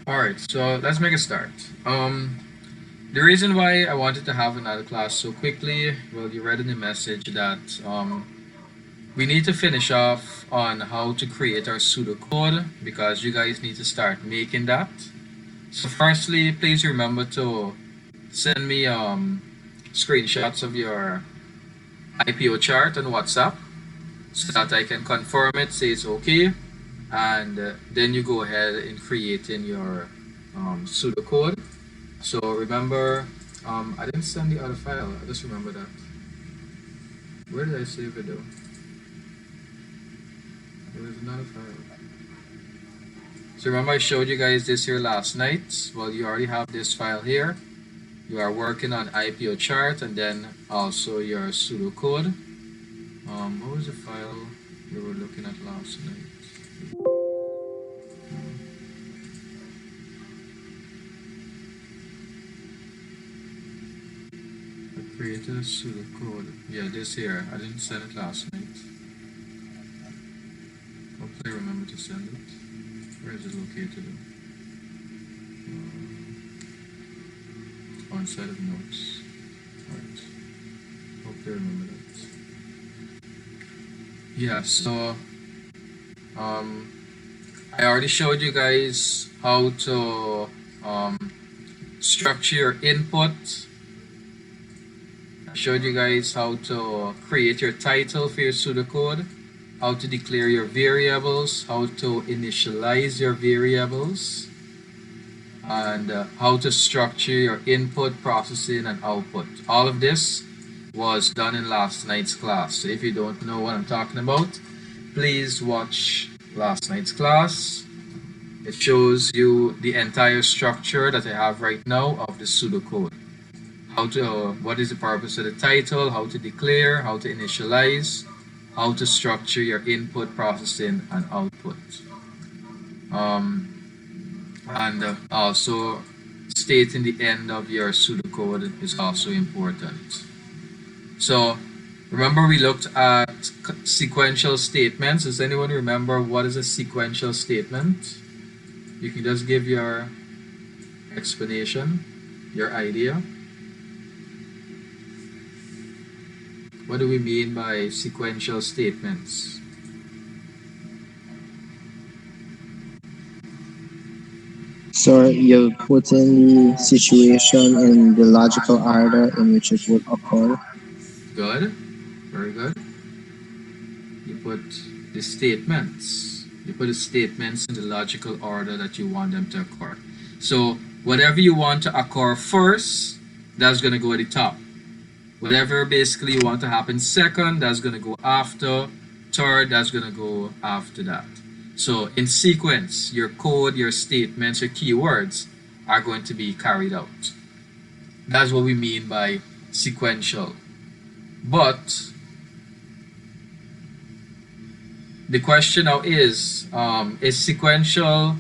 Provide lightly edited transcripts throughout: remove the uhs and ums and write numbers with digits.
Alright, so let's make a start. The reason why I wanted to have another class so quickly, well, you read in the message that we need to finish off on how to create our pseudocode because you guys need to start making that. So firstly, please remember to send me screenshots of your IPO chart on WhatsApp so that I can confirm it, say it's okay, and then you go ahead and create in your pseudocode. So remember, I didn't send the other file. I just remember that. Where did I save it though? There was another file. So remember I showed you guys this here last night. Well, you already have this file here. You are working on IPO chart and then also your pseudocode. What was the file we were looking at last night? I created a pseudocode. Yeah, this here. I didn't send it last night. Hopefully I remember to send it. Where is it located? On side of notes. Alright. Hopefully I remember that. Yeah, so I already showed you guys how to structure your input. I showed you guys how to create your title for your pseudocode, how to declare your variables, how to initialize your variables, and how to structure your input, processing, and output. All of this was done in last night's class. So if you don't know what I'm talking about, please watch last night's class. It shows you the entire structure that I have right now of the pseudocode. What is the purpose of the title, how to declare, how to initialize, how to structure your input, processing, and output. And also stating the end of your pseudocode is also important. So remember we looked at sequential statements. Does anyone remember what is a sequential statement? You can just give your explanation, your idea. What do we mean by sequential statements? So you put in the situation in the logical order in which it would occur. Good, very good. You put the statements. You put the statements in the logical order that you want them to occur. So whatever you want to occur first, that's going to go at the top. Whatever basically you want to happen second, that's going to go after. Third, that's going to go after that. So in sequence, your code, your statements, your keywords are going to be carried out. That's what we mean by sequential. But the question now is sequential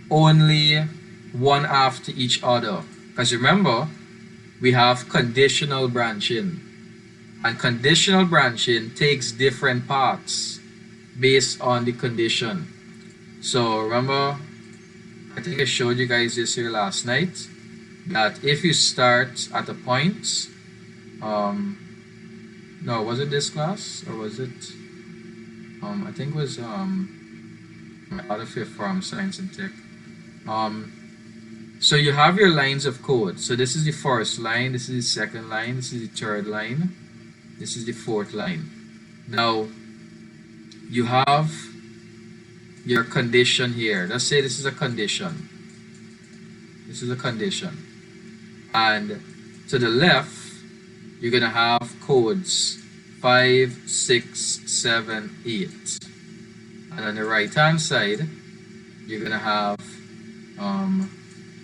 only one after each other? Because remember, we have conditional branching. And conditional branching takes different paths based on the condition. So remember, I think I showed you guys this here last night, that if you start at a point, no, was it this class or was it, I think it was my other fifth form, science and tech. So you have your lines of code. So this is the first line, this is the second line, this is the third line, this is the fourth line. Now you have your condition here. Let's say this is a condition. This is a condition. And to the left, you're gonna have codes 5, 6, 7, 8. And on the right hand side, you're gonna have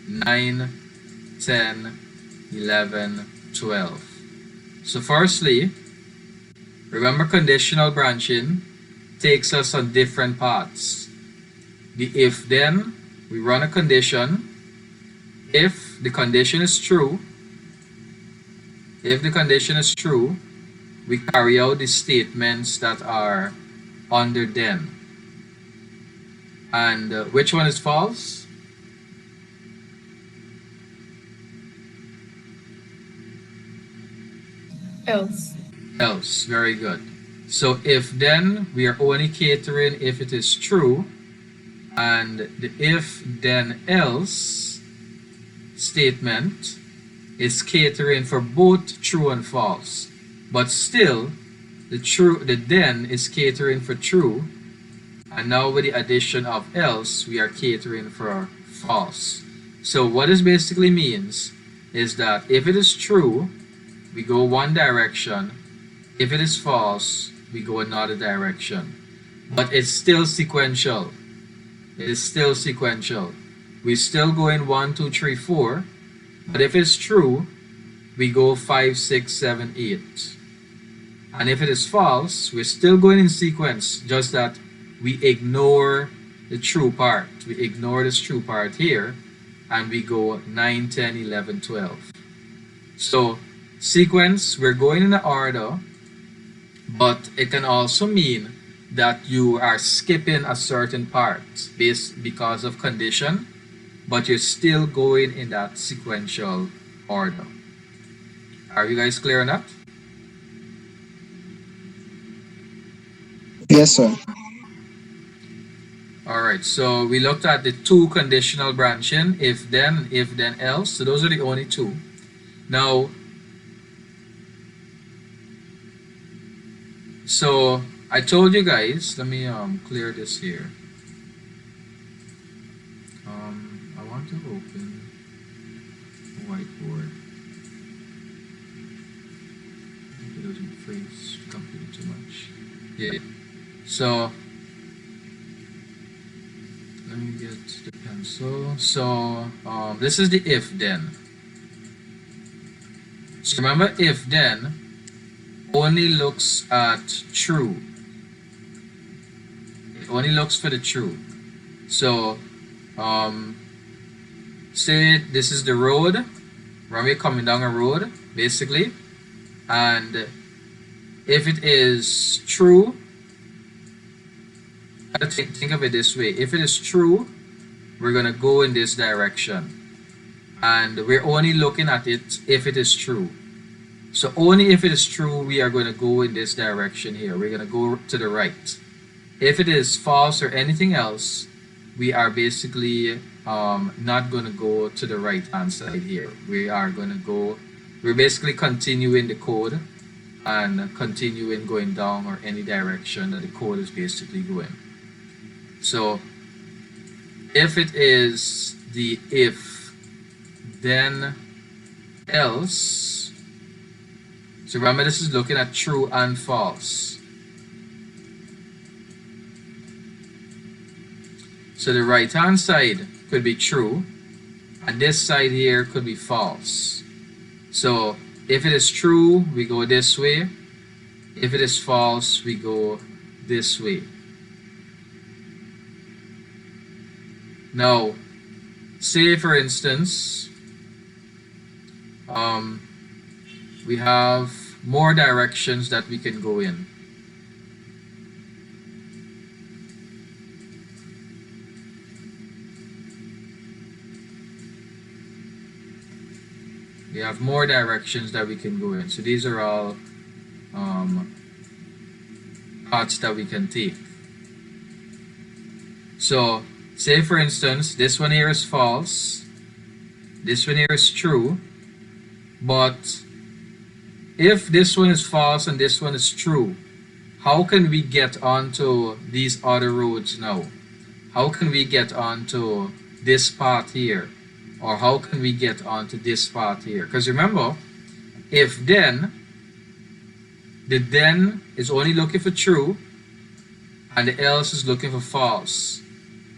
9, 10, 11, 12. So firstly, remember conditional branching takes us on different paths. The if then, we run a condition. If the condition is true, we carry out the statements that are under then. And which one is false? Else. Else. Very good. So if then, we are only catering if it is true, and the if then else statement is catering for both true and false. But still, the then is catering for true, and now with the addition of else, we are catering for false. So what this basically means is that if it is true, we go one direction. If it is false, we go another direction. But it's still sequential. It is still sequential. We still go in 1, 2, 3, 4. But if it's true, we go 5, 6, 7, 8. And if it is false, we're still going in sequence, just that we ignore the true part. We ignore this true part here, and we go 9, 10, 11, 12. So sequence, we're going in the order, but it can also mean that you are skipping a certain part because of condition, but you're still going in that sequential order. Are you guys clear on that? Yes, sir. All right, so we looked at the two conditional branching, if then else. So those are the only two. Now, so I told you guys, let me clear this here. I want to open a whiteboard. It doesn't freeze the computer too much. Yeah. So let me get the pencil. So this is the if then. So remember, if then only looks at true. It only looks for the true. So say this is the road. We're coming down a road, basically, and if it is true, think of it this way. If it is true, we're gonna go in this direction, and we're only looking at it if it is true. So only if it is true, we are going to go in this direction here. We're going to go to the right. If it is false or anything else, we are basically not going to go to the right hand side here. We are going to go, we're basically continuing the code and continuing going down or any direction that the code is basically going. So if it is the if then else, so remember, this is looking at true and false. So the right hand side could be true, and this side here could be false. So if it is true, we go this way. If it is false, we go this way. Now, say for instance, we have more directions that we can go in. We have more directions that we can go in. So these are all paths that we can take. So say for instance, this one here is false, this one here is true, but if this one is false and this one is true, how can we get onto these other roads now? How can we get onto this path here? Or how can we get onto this path here? Because remember, if then, the then is only looking for true and the else is looking for false.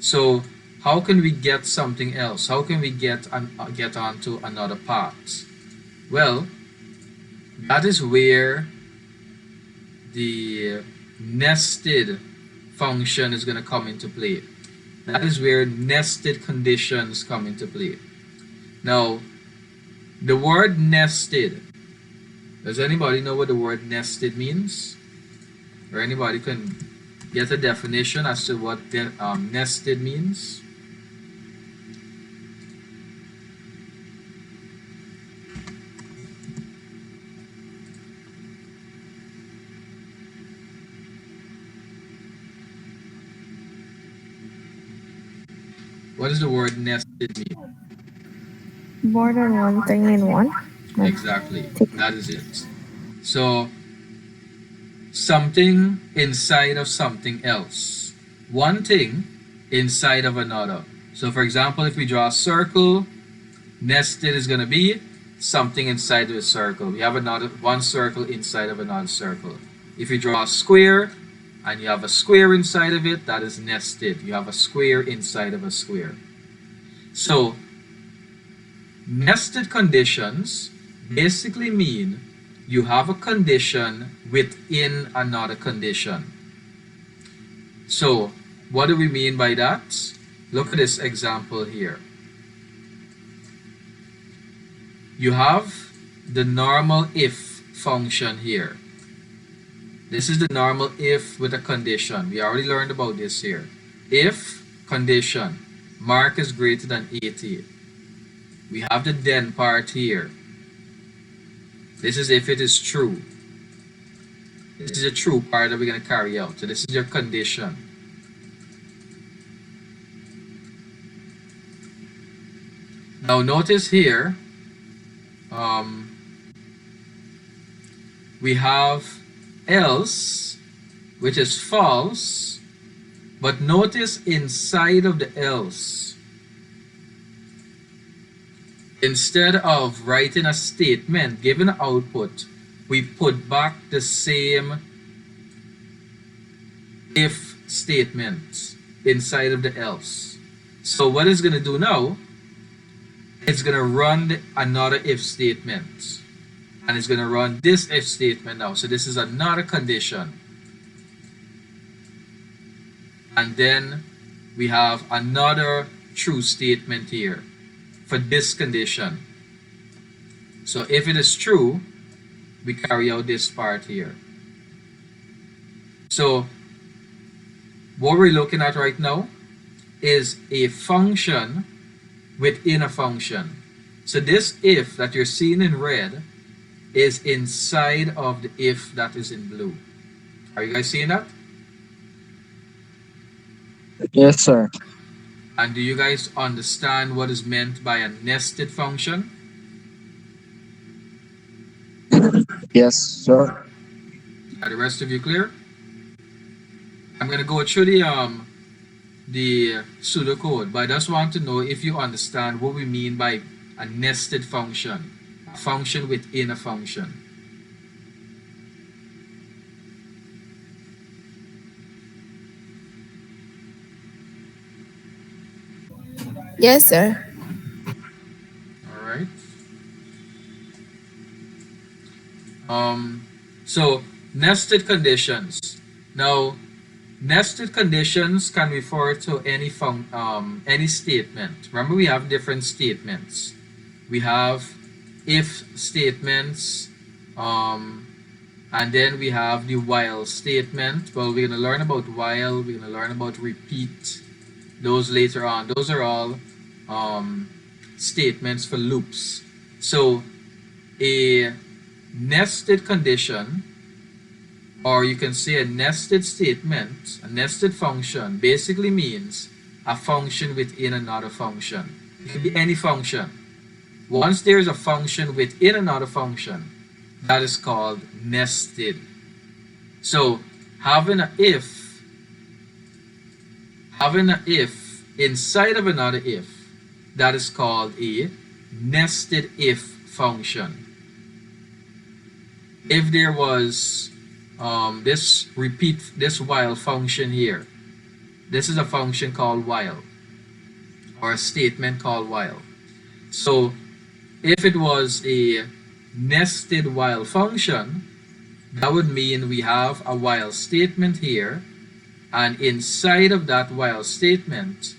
So how can we get something else? How can we get onto another path? Well, that is where the nested function is going to come into play. That is where nested conditions come into play. Now, the word nested, does anybody know what the word nested means? Or anybody can get a definition as to what nested means? What does the word nested mean? More than one thing in one. Like, Exactly. That is it. So something inside of something else. One thing inside of another. So for example, if we draw a circle, nested is going to be something inside of a circle. We have another one circle inside of another circle. If you draw a square and you have a square inside of it, that is nested. You have a square inside of a square. So nested conditions basically mean you have a condition within another condition. So what do we mean by that? Look at this example here. You have the normal if function here. This is the normal if with a condition. We already learned about this here. If condition, mark is greater than 80. We have the then part here. This is if it is true. This is a true part that we're going to carry out. So this is your condition. Now notice here, we have else, which is false, but notice inside of the else, instead of writing a statement, given an output, we put back the same if statement inside of the else. So what it's going to do now, it's going to run another if statement. And it's going to run this if statement now. So this is another condition. And then we have another true statement here for this condition. So if it is true, we carry out this part here. So what we're looking at right now is a function within a function. So this if that you're seeing in red is inside of the if that is in blue. Are you guys seeing that? Yes, sir. And do you guys understand what is meant by a nested function? Yes, sir. Are the rest of you clear? I'm gonna go through the pseudocode, but I just want to know if you understand what we mean by a nested function, a function within a function. yes, sir. All right. So nested conditions. Now, nested conditions can refer to any statement. Remember, we have different statements. We have if statements, and then we have the while statement. Well, we're gonna learn about while. We're gonna learn about repeat. Those later on. Those are all statements for loops. So a nested condition, or you can say a nested statement, a nested function, basically means a function within another function. It could be any function. Once there is a function within another function, that is called nested. So having a if inside of another if, that is called a nested if function. If there was this while function here, this is a function called while, or a statement called while. So if it was a nested while function, that would mean we have a while statement here, and inside of that while statement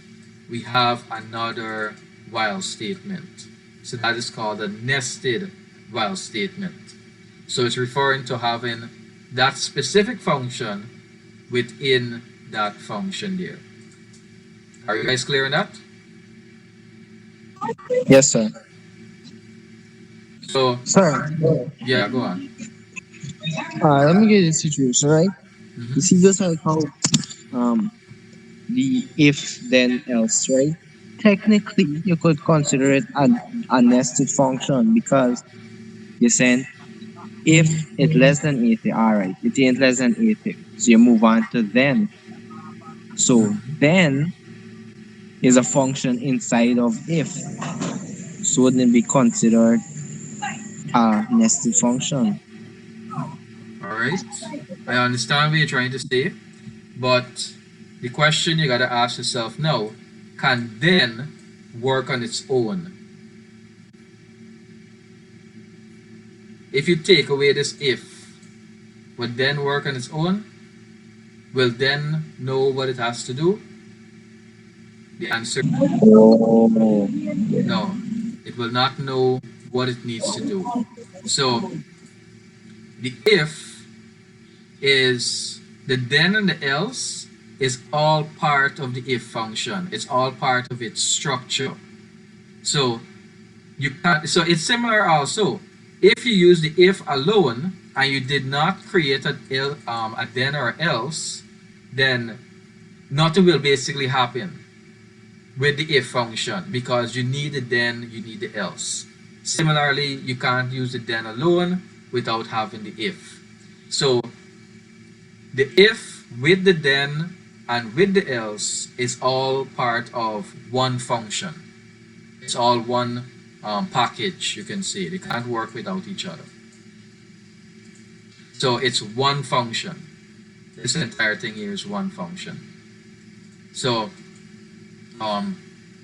we have another while statement. So that is called a nested while statement. So it's referring to having that specific function within that function there. Are you guys clear on that? Yes, sir. So Sir, yeah, go on. let me get a situation, right? Hmm. You see just like how um the if then else, right? technically you could consider it a nested function because you're saying if it less than 80, all right, it ain't less than 80. So you move on to then. So then is a function inside of if. So wouldn't it be considered a nested function? All right. I understand what you're trying to say, but the question you gotta ask yourself now: can then work on its own? If you take away this if, would then work on its own? Will then know what it has to do? The answer: Oh, no. It will not know what it needs to do. So the if is the then and the else is all part of the if function. It's all part of its structure. So you can so it's similar also. If you use the if alone and you did not create a then or else, then nothing will basically happen with the if function because you need the then, you need the else. Similarly, you can't use the then alone without having the if. So the if with the then and with the else is all part of one function. It's all one package, you can say. They can't work without each other. So it's one function. This entire thing here is one function. So um,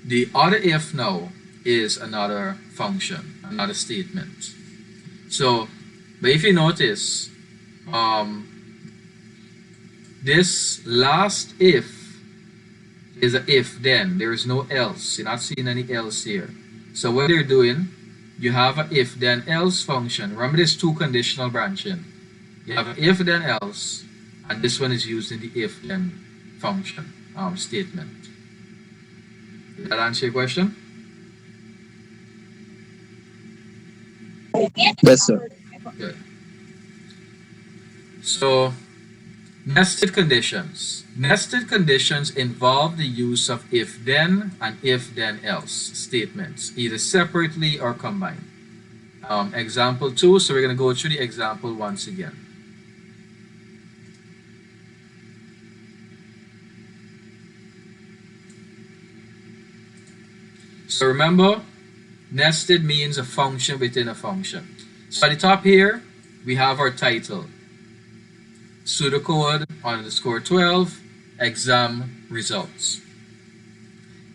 the other if now is another function, another statement. So, but if you notice, um, this last if is a if then. There is no else. You're not seeing any else here. So what you're doing, you have a if then else function. Remember this two conditional branching. You have an if then else, and this one is used in the if then function statement. Did that answer your question? yes, sir. Good. So nested conditions. Nested conditions involve the use of if then and if then else statements, either separately or combined. Example 2, so we're going to go through the example once again. So remember, nested means a function within a function. So at the top here, we have our title, Pseudocode underscore 12, exam results.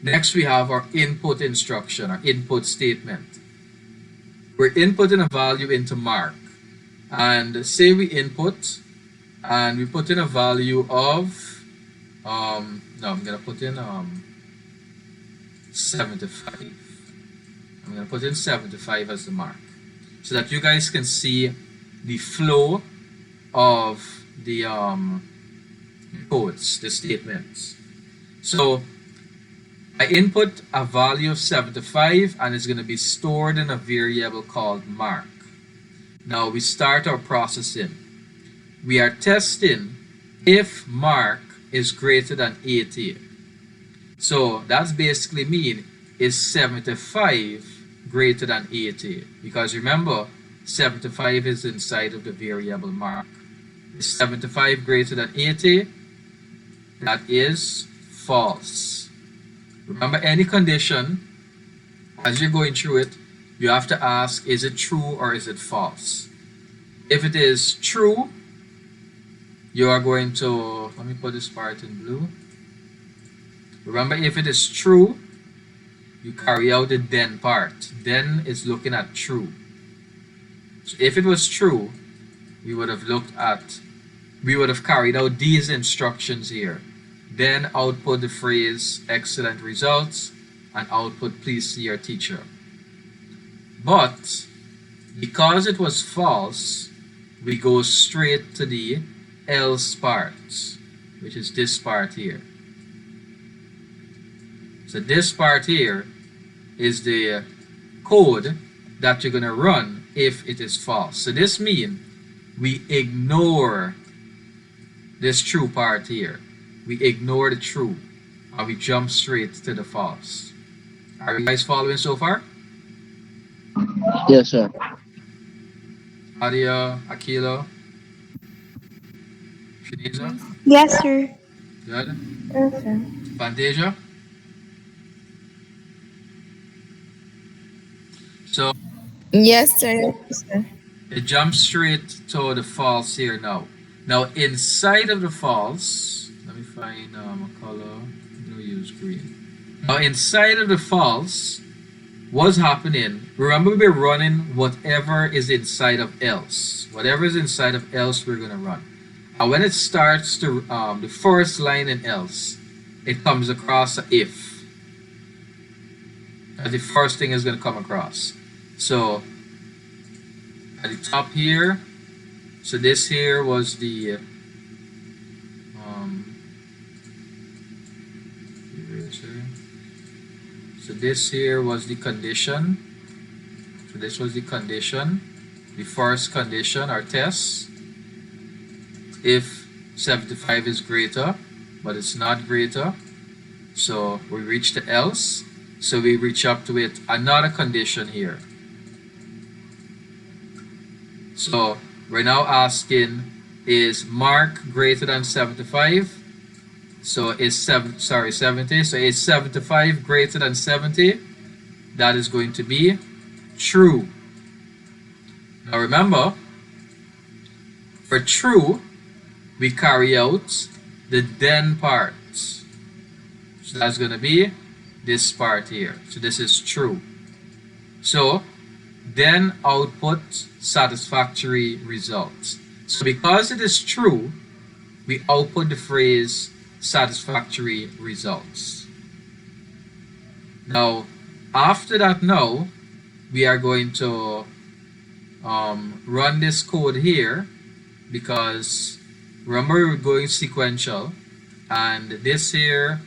Next, we have our input instruction, our input statement. We're inputting a value into mark. And say we input, and we put in a value of, no, I'm going to put in 75. I'm going to put in 75 as the mark so that you guys can see the flow of the codes, the statements. So I input a value of 75 and it's going to be stored in a variable called mark. Now we start our processing. We are testing if mark is greater than 80. So that's basically mean is 75 greater than 80? Because remember, 75 is inside of the variable mark. Is 75 greater than 80? That is false. Remember, any condition, as you're going through it, you have to ask, is it true or is it false? If it is true, you are going to, let me put this part in blue. Remember, if it is true, you carry out the then part. Then is looking at true. So if it was true, we would have carried out these instructions here. Then output the phrase excellent results and output please see your teacher. But because it was false, we go straight to the else part, which is this part here. So this part here is the code that you're going to run if it is false. So this means we ignore this true part here. We ignore the true and we jump straight to the false. Are you guys following so far? Yes, sir. Adia, Akilo, Shiniza? Yes. Yes, sir. Good. Yes, sir. Fantasia? So Yes, sir. Yes, sir. it jumps straight to the false here now. Now inside of the false, let me find a color. I'm gonna use green. Now inside of the false, what's happening? Remember, we're running whatever is inside of else. Whatever is inside of else, we're gonna run. And when it starts to the first line in else, it comes across a if. The first thing is gonna come across. So at the top here, so this here was the um, so this here was the condition. So this was the condition, the first condition, our test. If 75 is greater, but it's not greater, so we reach the else. So we reach up to it another condition here. So we're now asking, is mark greater than 75? So is 70. So is 75 greater than 70? That is going to be true. Now remember, for true, we carry out the then part. So that's going to be this part here. So this is true. So then output satisfactory results. So because it is true, we output the phrase satisfactory results. Now, after that now, we are going to run this code here because remember we're going sequential and this here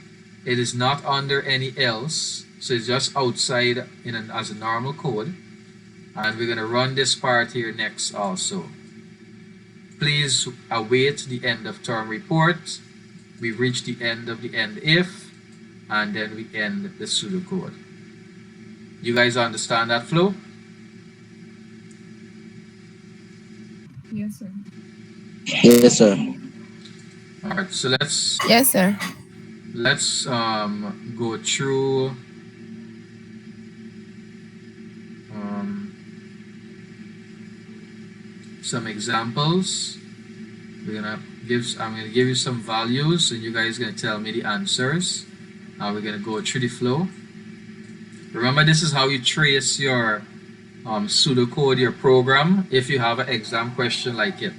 it is not under any else, so it's just outside as a normal code, and we're going to run this part here next also. Please await the end of term report. We reach the end of the end if, and then we end the pseudocode. You guys understand that flow? Yes, sir. Yes, sir. All right, so Yes, sir. let's go through um, some examples. I'm gonna give you some values, and you guys gonna tell me the answers. We're gonna go through the flow. Remember, this is how you trace your pseudocode, your program, if you have an exam question like it.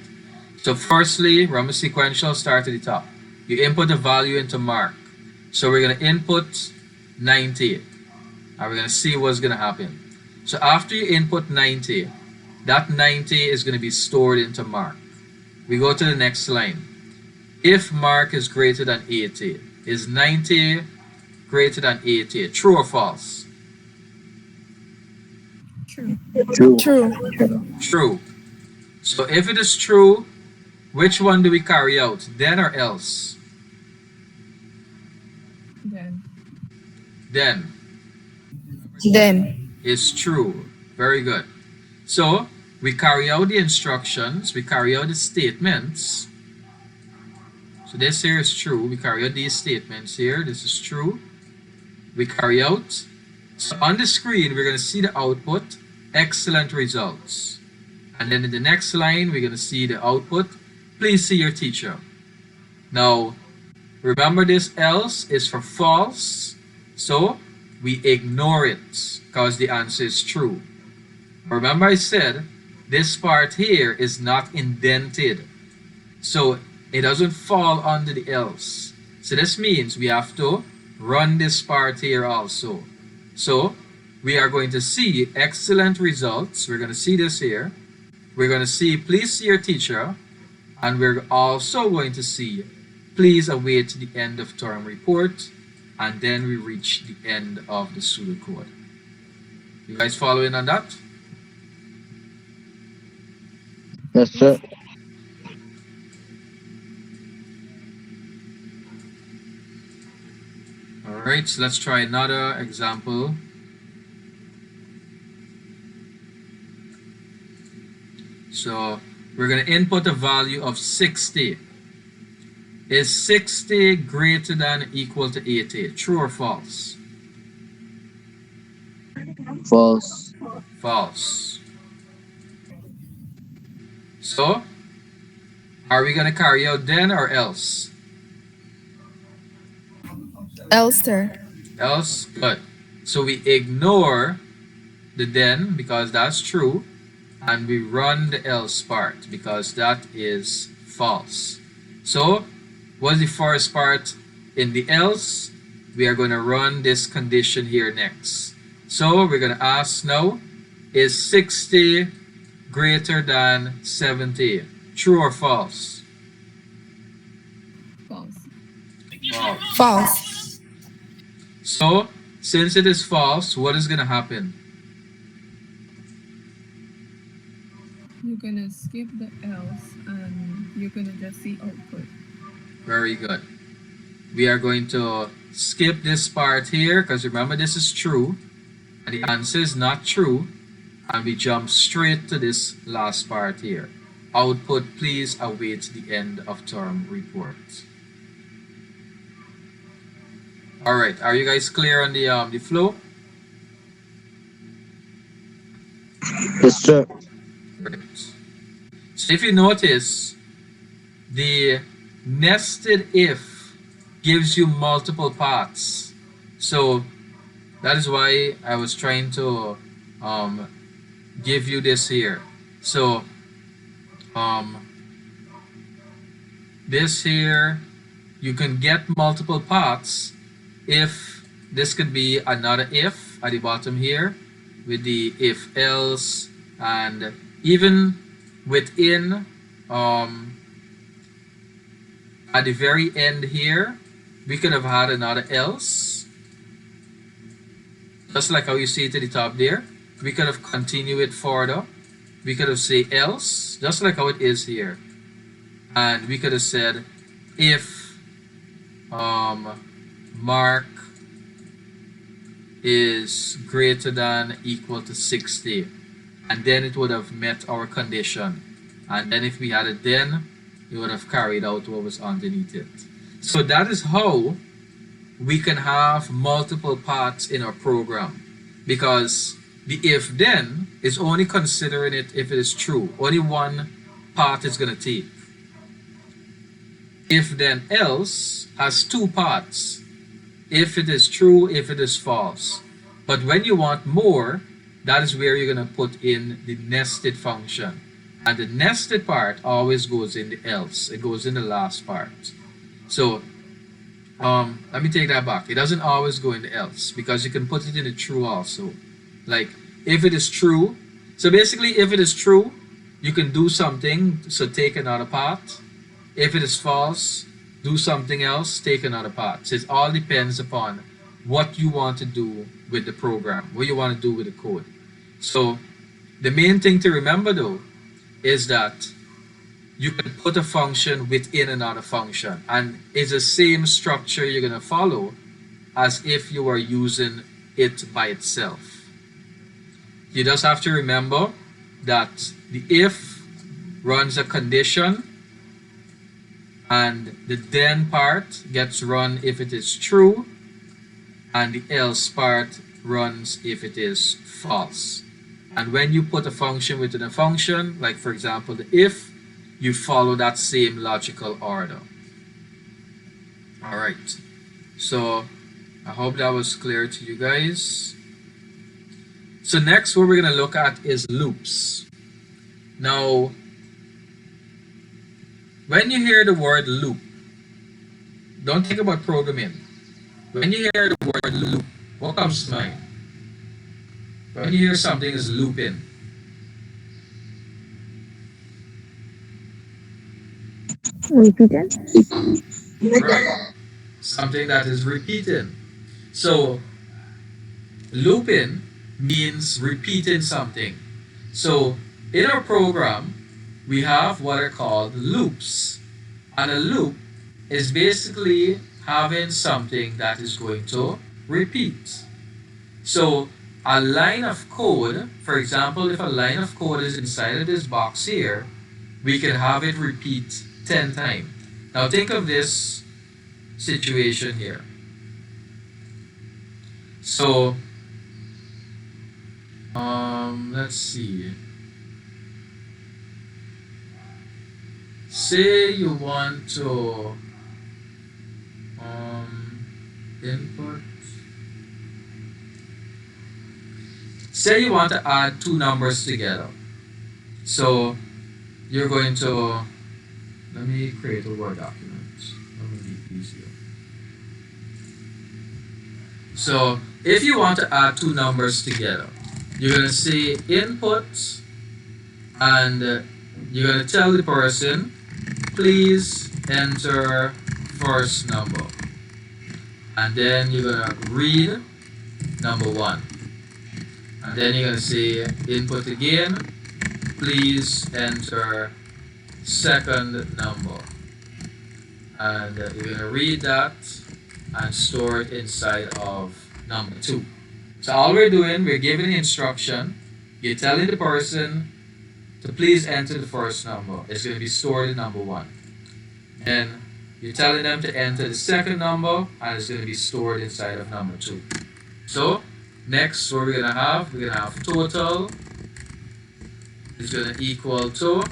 So firstly, remember sequential, start at the top. You input a value into mark. So we're gonna input 90, and we're gonna see what's gonna happen. So after you input 90, that 90 is gonna be stored into mark. We go to the next line. If mark is greater than 80, is 90 greater than 80? True or false? True. True. True. True. So if it is true, which one do we carry out? Then or else? Then. Then Then. is true. Very good. So we carry out the instructions, we carry out the statements. So this here is true. We carry out these statements here. This is true. We carry out. So on the screen, we're going to see the output, excellent results. And then in the next line, we're going to see the output, please see your teacher. Now, remember this else is for false. So we ignore it because the answer is true. Remember I said this part here is not indented. So it doesn't fall under the else. So this means we have to run this part here also. So we are going to see excellent results. We're going to see this here. We're going to see please see your teacher. And we're also going to see please await the end of term report. And then we reach the end of the pseudocode. You guys following on that? Yes, sir. Alright, so let's try another example. So we're going to input a value of 60. Is 60 greater than or equal to 80? True or false? False. False. So are we going to carry out then or else? Elster. Else? Good. So we ignore the then because that's true, and we run the else part because that is false. So what's the first part in the else? We are going to run this condition here next. So we're going to ask now, is 60 greater than 70? True or false? False. False. False. So since it is false, what is going to happen? You're gonna skip the else and you're gonna just see output. Very good. We are going to skip this part here because remember this is true and the answer is not true, and we jump straight to this last part here. Output, please await the end of term report. All right, are you guys clear on the flow? Yes, sir. Great. So if you notice, the nested if gives you multiple paths. So that is why I was trying to um, give you this here. So um, this here, you can get multiple paths if this could be another if at the bottom here with the if else, and even within at the very end here we could have had another else, just like how you see it at the top there. We could have continued it further. We could have said else, just like how it is here, and we could have said if mark is greater than equal to 60, and then it would have met our condition, and then if we had it then it would have carried out what was underneath it. So that is how we can have multiple paths in our program, because the if then is only considering it if it is true. Only one path is going to take. If then else has two paths, if it is true, if it is false. But when you want more, that is where you're going to put in the nested function. And the nested part always goes in the else. It goes in the last part. So let me take that back. It doesn't always go in the else because you can put it in the true also. Like if it is true, so basically if it is true, you can do something, so take another path. If it is false, do something else, take another path. So it all depends upon what you want to do with the program, what you want to do with the code. So the main thing to remember though is that you can put a function within another function, and it's the same structure you're going to follow as if you were using it by itself. You just have to remember that the if runs a condition, and the then part gets run if it is true, and the else part runs if it is false. And when you put a function within a function, like for example the if, you follow that same logical order. All right, so I hope that was clear to you guys. So next what we're going to look at is loops. Now when you hear the word loop, don't think about programming. When you hear the word loop, what comes to mind? When you hear something is looping, Repeated. right? Something that is repeating. So looping means repeating something. So in our program, we have what are called loops. And a loop is basically having something that is going to repeat. So a line of code, for example, if a line of code is inside of this box here, we could have it repeat 10 times. Now think of this situation here. So, let's see. Say you want to input. Say you want to add two numbers together. So you're going to let me create a Word document. That would be easier. So if you want to add two numbers together, you're going to say input and you're going to tell the person, please enter first number. And then you're going to read number one. And then you're going to say input again, please enter second number. And you're going to read that and store it inside of number two. So all we're doing, we're giving the instruction. You're telling the person to please enter the first number. It's going to be stored in number one. Then you're telling them to enter the second number and it's going to be stored inside of number two. So next, what we're going to have total is going to equal to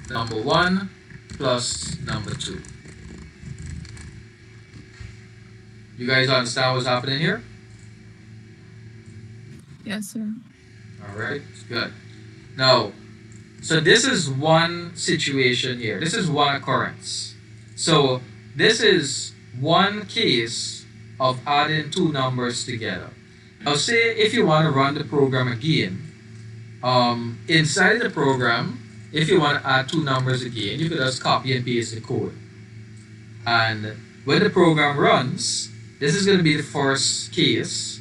number one plus number two. You guys understand what's happening here? Yes, sir. All right, good. Now, so this is one situation here. This is one occurrence. So this is one case of adding two numbers together. Now, say if you want to run the program again, inside the program, if you want to add two numbers again, you could just copy and paste the code. And when the program runs, this is going to be the first case.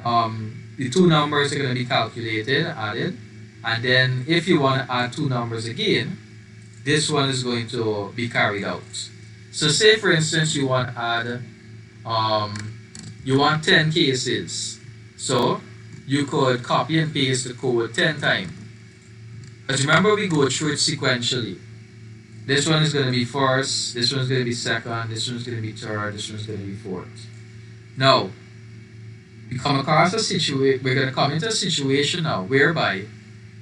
The two numbers are going to be calculated, added. And then if you want to add two numbers again, this one is going to be carried out. So say for instance you want to add, you want 10 cases. So you could copy and paste the code 10 times. But remember we go through it sequentially. This one is going to be first, this one is going to be second, this one is going to be third, this one is going to be fourth. Now, we're going to come into a situation now whereby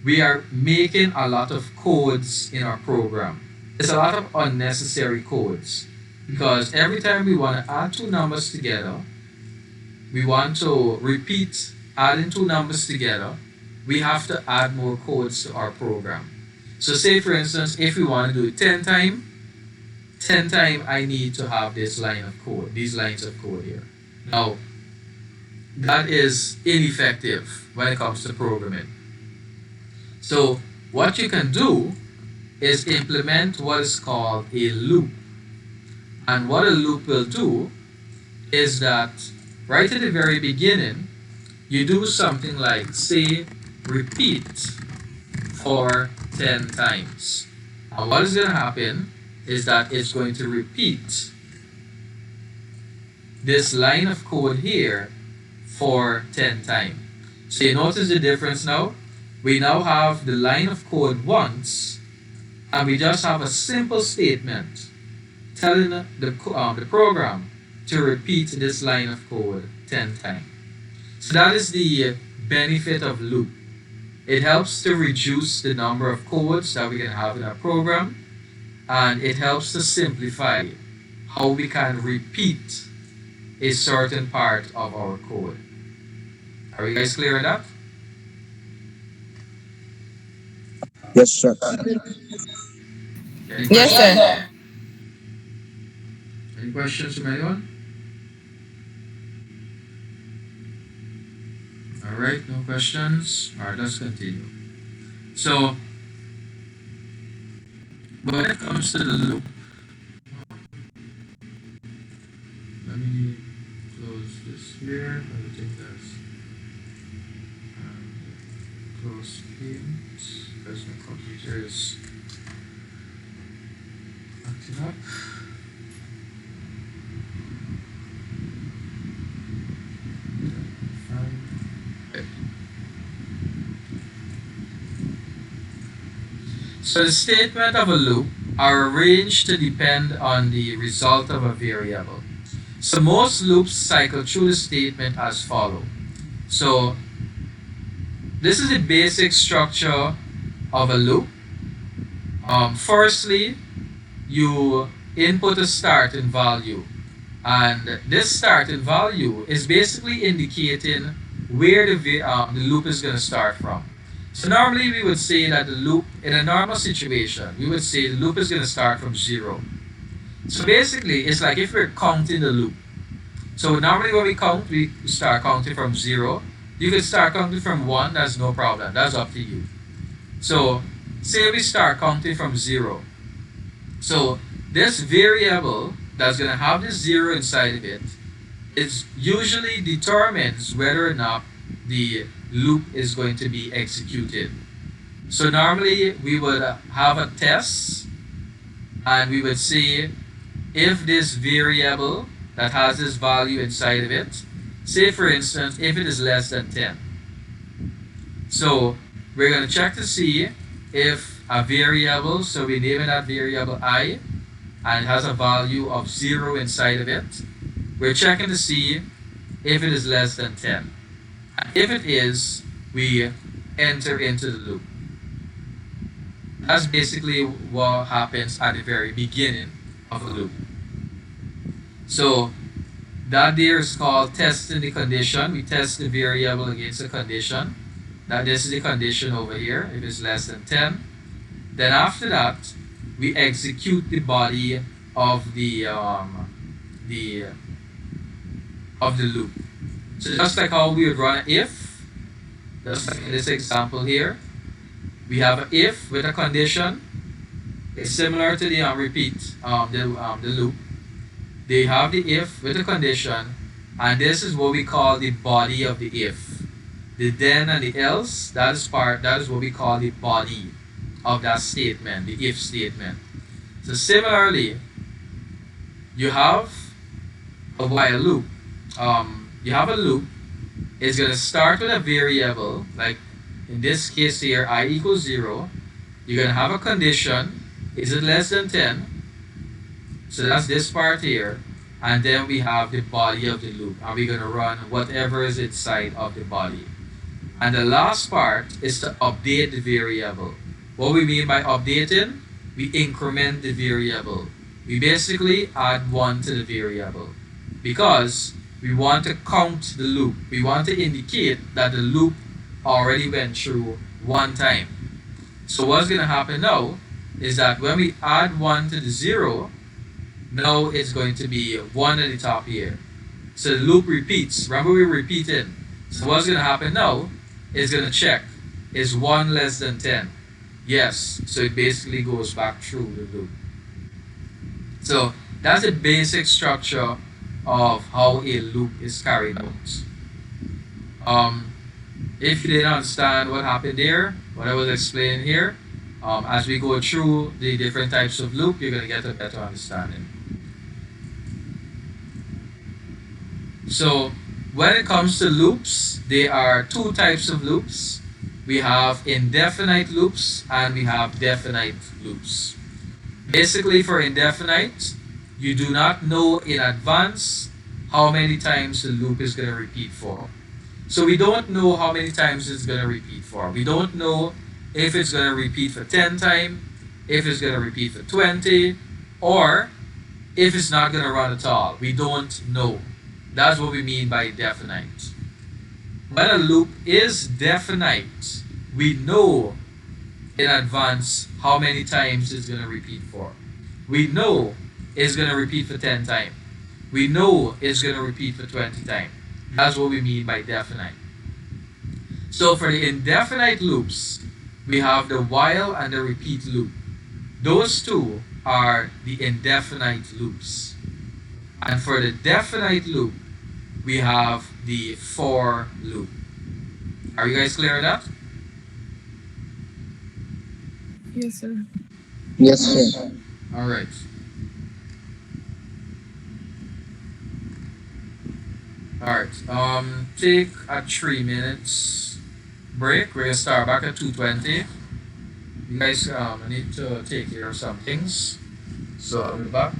we are making a lot of codes in our program. It's a lot of unnecessary codes because every time we want to add two numbers together, we want to repeat adding two numbers together, we have to add more codes to our program. So say for instance, if we want to do it 10 times, 10 times I need to have this line of code, these lines of code here. Now, that is ineffective when it comes to programming. So what you can do is implement what is called a loop. And what a loop will do is that right at the very beginning, you do something like say repeat for 10 times. And what is going to happen is that it's going to repeat this line of code here for 10 times. So you notice the difference now? We now have the line of code once, and we just have a simple statement telling the program to repeat this line of code 10 times. So that is the benefit of loop. It helps to reduce the number of codes that we can have in our program, and it helps to simplify how we can repeat a certain part of our code. Are you guys clear on that? Yes, sir. Any Yes, questions? sir. Any questions from anyone? Alright, no questions. Alright, let's continue. So, when it comes to the loop, let me close this here. I think that's close paint because my computer is acting up. So the statement of a loop are arranged to depend on the result of a variable. So most loops cycle through the statement as follow. So this is the basic structure of a loop. Firstly, you input a starting value, and this starting value is basically indicating where the loop is going to start from. So normally we would say that the loop, in a normal situation, we would say the loop is going to start from zero. So basically, it's like if we're counting the loop. So normally when we count, we start counting from zero. You can start counting from one, that's no problem. That's up to you. So say we start counting from zero. So this variable that's going to have this zero inside of it is usually determines whether or not the loop is going to be executed. So normally we would have a test and we would say if this variable that has this value inside of it, say for instance, if it is less than 10. So we're going to check to see if a variable, so we name that variable I, and it has a value of 0 inside of it. We're checking to see if it is less than 10. And if it is, we enter into the loop. That's basically what happens at the very beginning of a loop. So that there is called testing the condition. We test the variable against the condition. That this is the condition over here, if it's less than 10. Then after that, we execute the body of the of the loop. So just like how we would run an if, just like in this example here, we have an if with a condition. It's similar to the repeat the loop. They have the if with a condition, and this is what we call the body of the if. The then and the else, that is what we call the body of that statement, the if statement. So similarly, you have a while loop. You have a loop. It's gonna start with a variable, like in this case here, I equals 0. You're gonna have a condition. Is it less than 10? So that's this part here. And then we have the body of the loop. And we're gonna run whatever is inside of the body. And the last part is to update the variable. What we mean by updating, we increment the variable. We basically add 1 to the variable because we want to count the loop. We want to indicate that the loop already went through one time. So what's going to happen now is that when we add 1 to the 0, now it's going to be 1 at the top here. So the loop repeats. Remember, we're repeating. So what's going to happen now is going to check, is 1 less than 10? Yes. So it basically goes back through the loop. So that's the basic structure of how a loop is carried out. If you didn't understand what happened there, what I was explaining here, as we go through the different types of loop, you're going to get a better understanding. So when it comes to loops, there are two types of loops. We have indefinite loops and we have definite loops. Basically, for indefinite, you do not know in advance how many times the loop is going to repeat for. So we don't know how many times it's going to repeat for. We don't know if it's going to repeat for 10 times, if it's going to repeat for 20, or if it's not going to run at all. We don't know. That's what we mean by definite. When a loop is definite, we know in advance how many times it's going to repeat for. We know it's going to repeat for 10 times. We know it's going to repeat for 20 times. That's what we mean by definite. So for the indefinite loops, we have the while and the repeat loop. Those two are the indefinite loops. And for the definite loop, we have the for loop. Are you guys clear on that? Yes, sir. Yes, sir. All right. All right. Take a 3 minutes break. We're gonna start back at 2:20. You guys need to take care of some things. So I'll be back.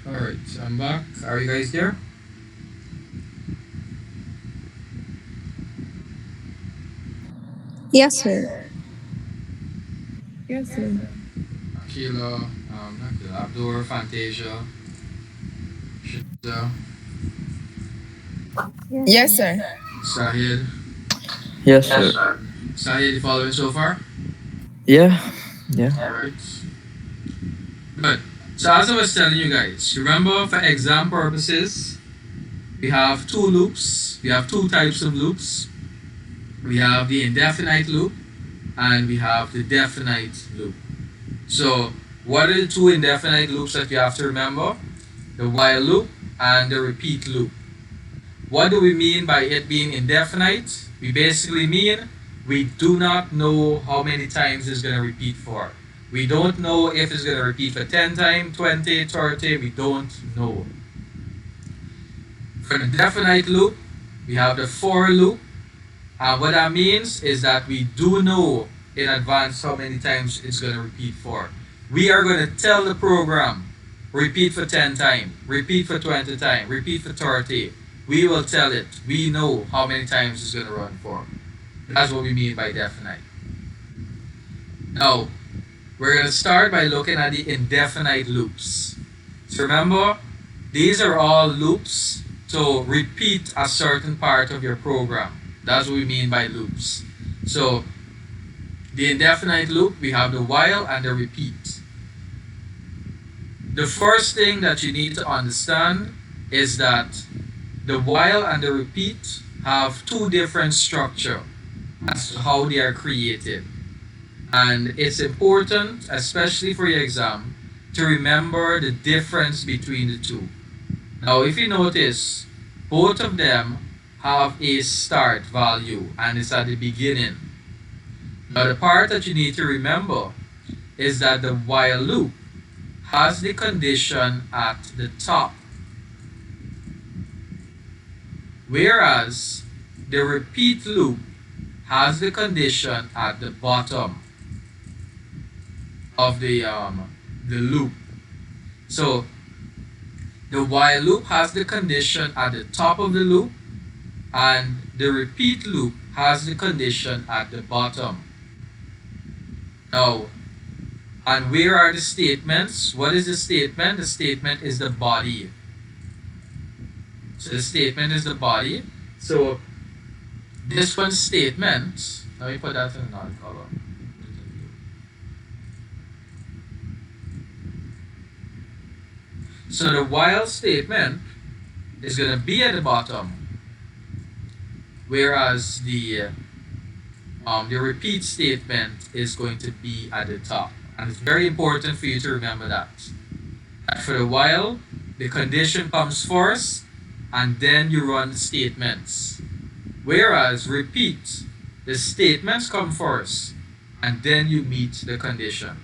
All right. I'm back. Are you guys there? Yes, sir. Yes, sir. Akila, not Akila, Abdur, Fantasia, Shiza, Yes, Yes, sir. sir. Sahid. Yes, sir. Sahid, you following so far? Yeah, yeah. All right. Good. So as I was telling you guys, remember for exam purposes, we have two loops. We have two types of loops. We have the indefinite loop and we have the definite loop. So what are the two indefinite loops that you have to remember? The while loop and the repeat loop. What do we mean by it being indefinite? We basically mean we do not know how many times it's going to repeat for. We don't know if it's going to repeat for 10 times, 20, 30, we don't know. For the definite loop, we have the for loop. And what that means is that we do know in advance how many times it's going to repeat for. We are going to tell the program, repeat for 10 times, repeat for 20 times, repeat for 30. We will tell it. We know how many times it's going to run for. That's what we mean by definite. Now, we're going to start by looking at the indefinite loops. So remember, these are all loops to repeat a certain part of your program. That's what we mean by loops. So the indefinite loop, we have the while and the repeat. The first thing that you need to understand is that the while and the repeat have two different structure as to how they are created. And it's important, especially for your exam, to remember the difference between the two. Now, if you notice, both of them have a start value and it's at the beginning. Now, the part that you need to remember is that the while loop has the condition at the top, whereas the repeat loop has the condition at the bottom of the loop. So The while loop has the condition at the top of the loop, and the repeat loop has the condition at the bottom. Now, and where are the statements? What is the statement? The statement is the body. So the statement is the body. So this one statement, let me put that in another color. So the while statement is going to be at the bottom, whereas the repeat statement is going to be at the top. And it's very important for you to remember that. And for the while, the condition comes first, and then you run statements. Whereas repeat, the statements come first, and then you meet the condition.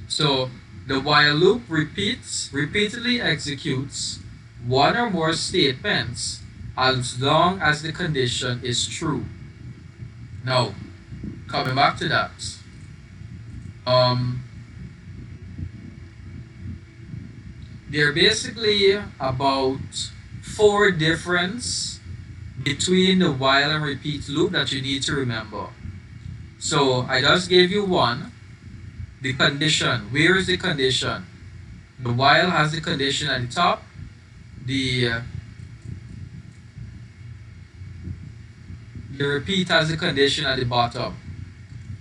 So the while loop repeatedly executes one or more statements as long as the condition is true. Now, coming back to that, um, there are basically about four differences between the while and repeat loop that you need to remember. So I just gave you one. The condition. Where is the condition? The while has the condition at the top. The repeat has the condition at the bottom.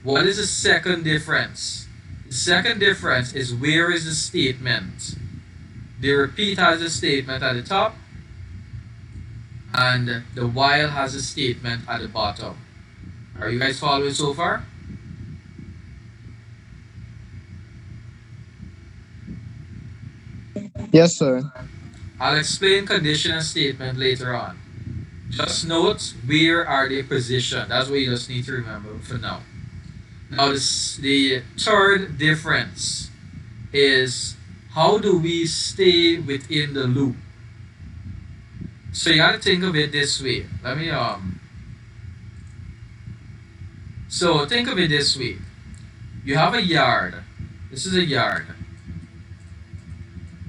What is the second difference? The second difference is where is the statement? The repeat has a statement at the top, and the while has a statement at the bottom. Are you guys following so far? Yes, sir. I'll explain condition and statement later on. Just note where are they positioned. That's what you just need to remember for now. Now the third difference is how do we stay within the loop? So you gotta think of it this way. So think of it this way. You have a yard. This is a yard.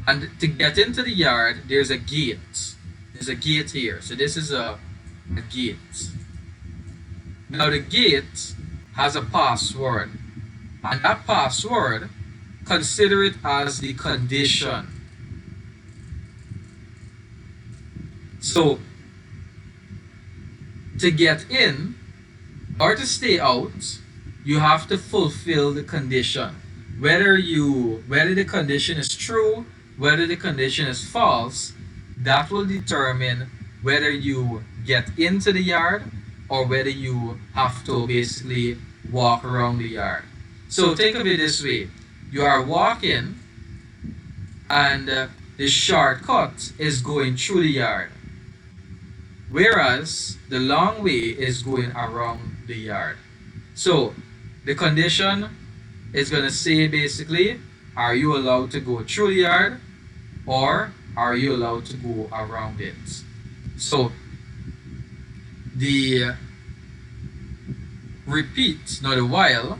And to get into the yard, there's a gate. There's a gate here. So this is a gate. Now the gate has a password. And that password, consider it as the condition. So to get in or to stay out, you have to fulfill the condition. Whether the condition is true, whether the condition is false, that will determine whether you get into the yard or whether you have to basically walk around the yard. So think of it this way. You are walking and the shortcut is going through the yard, whereas the long way is going around the yard. So the condition is going to say basically, are you allowed to go through the yard or are you allowed to go around it? So the repeat, now the while,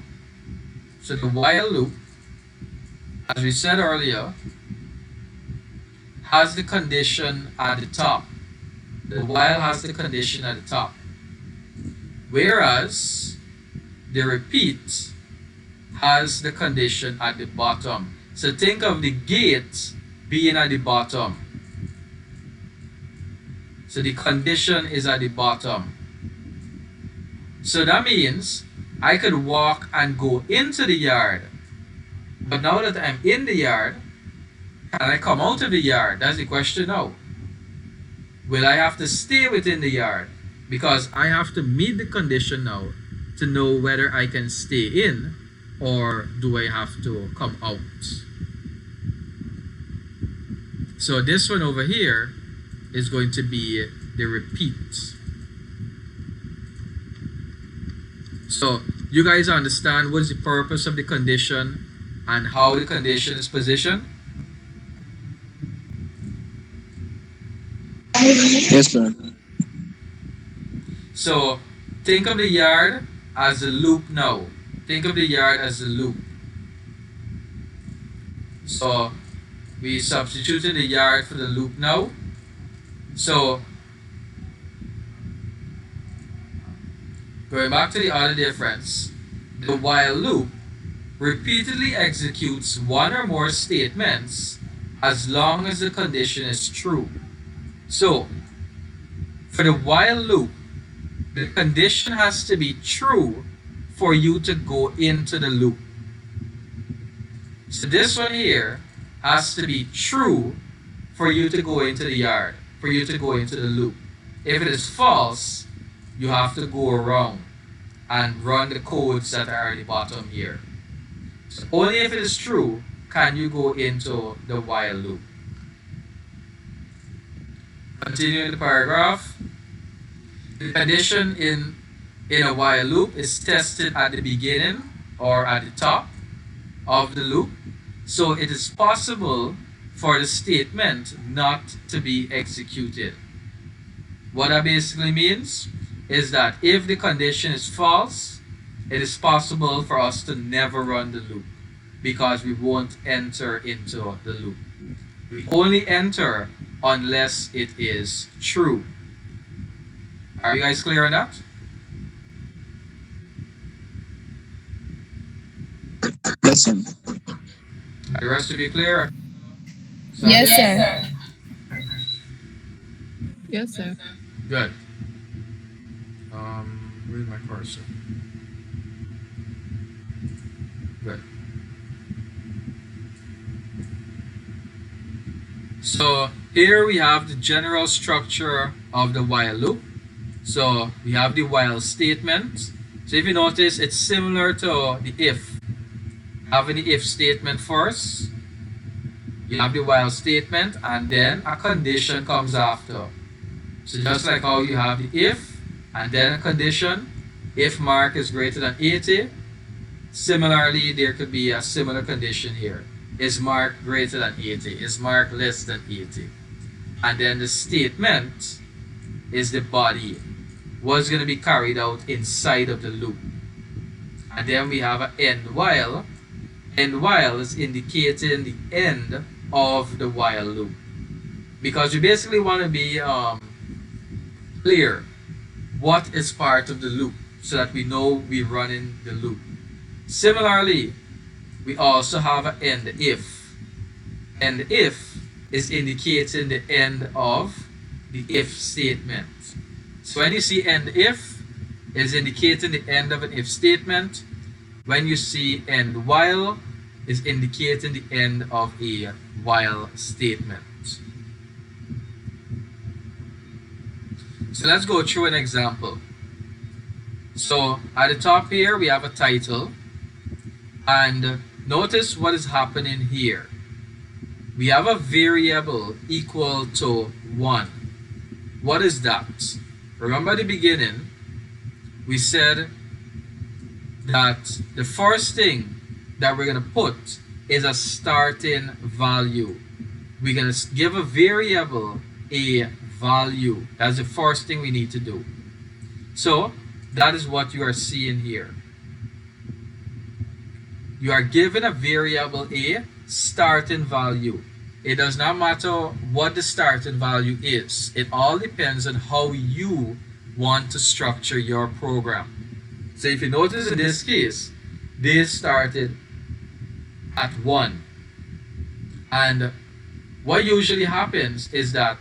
so the while loop, as we said earlier, has the condition at the top. The while has the condition at the top. Whereas the repeat has the condition at the bottom. So think of the gate being at the bottom. So the condition is at the bottom. So that means I could walk and go into the yard. But now that I'm in the yard, can I come out of the yard? That's the question now. Will I have to stay within the yard? Because I have to meet the condition now to know whether I can stay in or do I have to come out. So this one over here is going to be the repeat. So you guys understand what is the purpose of the condition and how the condition is positioned? Yes, sir. So think of the yard as a loop now. Think of the yard as a loop. So we substituted the yard for the loop now. So going back to the other difference, the while loop repeatedly executes one or more statements as long as the condition is true. So for the while loop, the condition has to be true for you to go into the loop. So this one here has to be true for you to go into the yard, for you to go into the loop. If it is false, you have to go around and run the codes that are at the bottom here. So only if it is true can you go into the while loop. Continuing the paragraph, the condition in a while loop is tested at the beginning or at the top of the loop. So it is possible for the statement not to be executed. What that basically means is that if the condition is false, it is possible for us to never run the loop because we won't enter into the loop. We only enter unless it is true. Are you guys clear on that? Listen. Are the rest of you clear? Yes, Yes, sir. sir. Yes, sir. Good. Where's my cursor? Good. So here we have the general structure of the while loop. So we have the while statement. So if you notice, it's similar to the if. Having the if statement first, you have the while statement, and then a condition comes after. So just like how you have the if, and then a condition, if mark is greater than 80, similarly, there could be a similar condition here. Is mark greater than 80? Is mark less than 80? And then the statement is the body. What's going to be carried out inside of the loop. And then we have an end while. End while is indicating the end of the while loop. Because we basically want to be clear what is part of the loop so that we know we're running the loop. Similarly, we also have an end if. End if is indicating the end of the if statement. So when you see end if, it's indicating the end of an if statement. When you see end while, it's indicating the end of a while statement. So let's go through an example. So at the top here, we have a title. And notice what is happening here. We have a variable equal to 1. What is that? Remember at the beginning, we said that the first thing that we're going to put is a starting value. We're going to give a variable a value. That's the first thing we need to do. So that is what you are seeing here. You are given a variable a starting value. It does not matter what the starting value is. It all depends on how you want to structure your program. So if you notice in this case, they started at 1. And what usually happens is that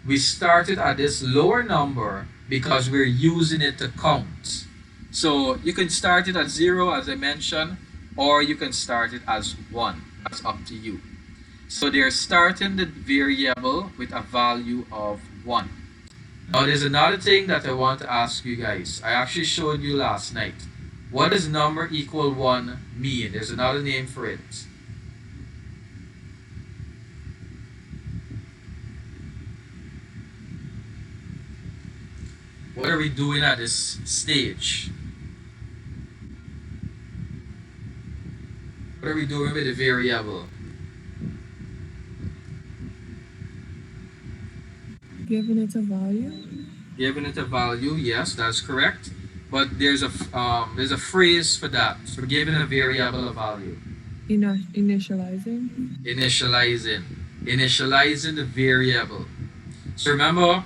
we started at this lower number because we're using it to count. So you can start it at 0 as I mentioned, or you can start it as 1. That's up to you. So they're starting the variable with a value of 1. Now there's another thing that I want to ask you guys. I actually showed you last night. What does number equal 1 mean? There's another name for it. What are we doing at this stage? What are we doing with the variable? Giving it a value. Giving it a value, yes, that's correct. But there's a phrase for that. So giving a variable a value. Initializing. Initializing. Initializing the variable. So remember,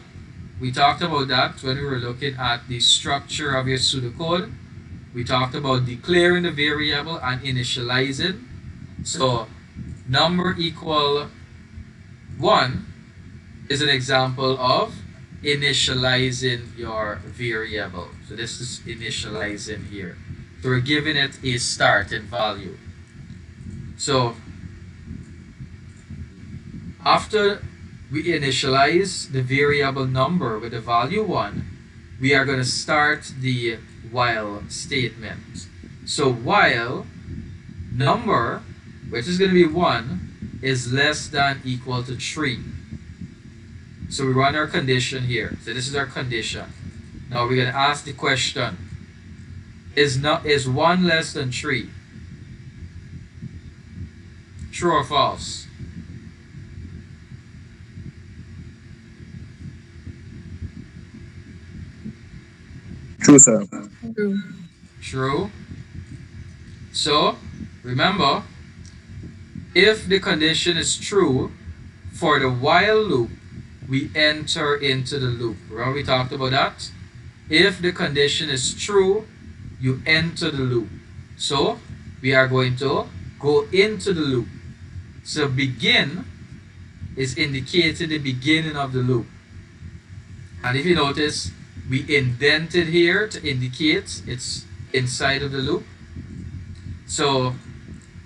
we talked about that when we were looking at the structure of your pseudocode. We talked about declaring the variable and initializing. So number equal 1 is an example of initializing your variable. So this is initializing here. So we're giving it a starting value. So after we initialize the variable number with the value 1, we are going to start the while statement. So while number, which is going to be 1, is less than equal to 3. So we run our condition here. So this is our condition. Now we're going to ask the question, is 1 less than 3? True or false? True, sir. True. True. So remember, if the condition is true for the while loop, we enter into the loop. Remember we talked about that? If the condition is true, you enter the loop. So we are going to go into the loop. So begin is indicating the beginning of the loop. And if you notice, we indented here to indicate it's inside of the loop. So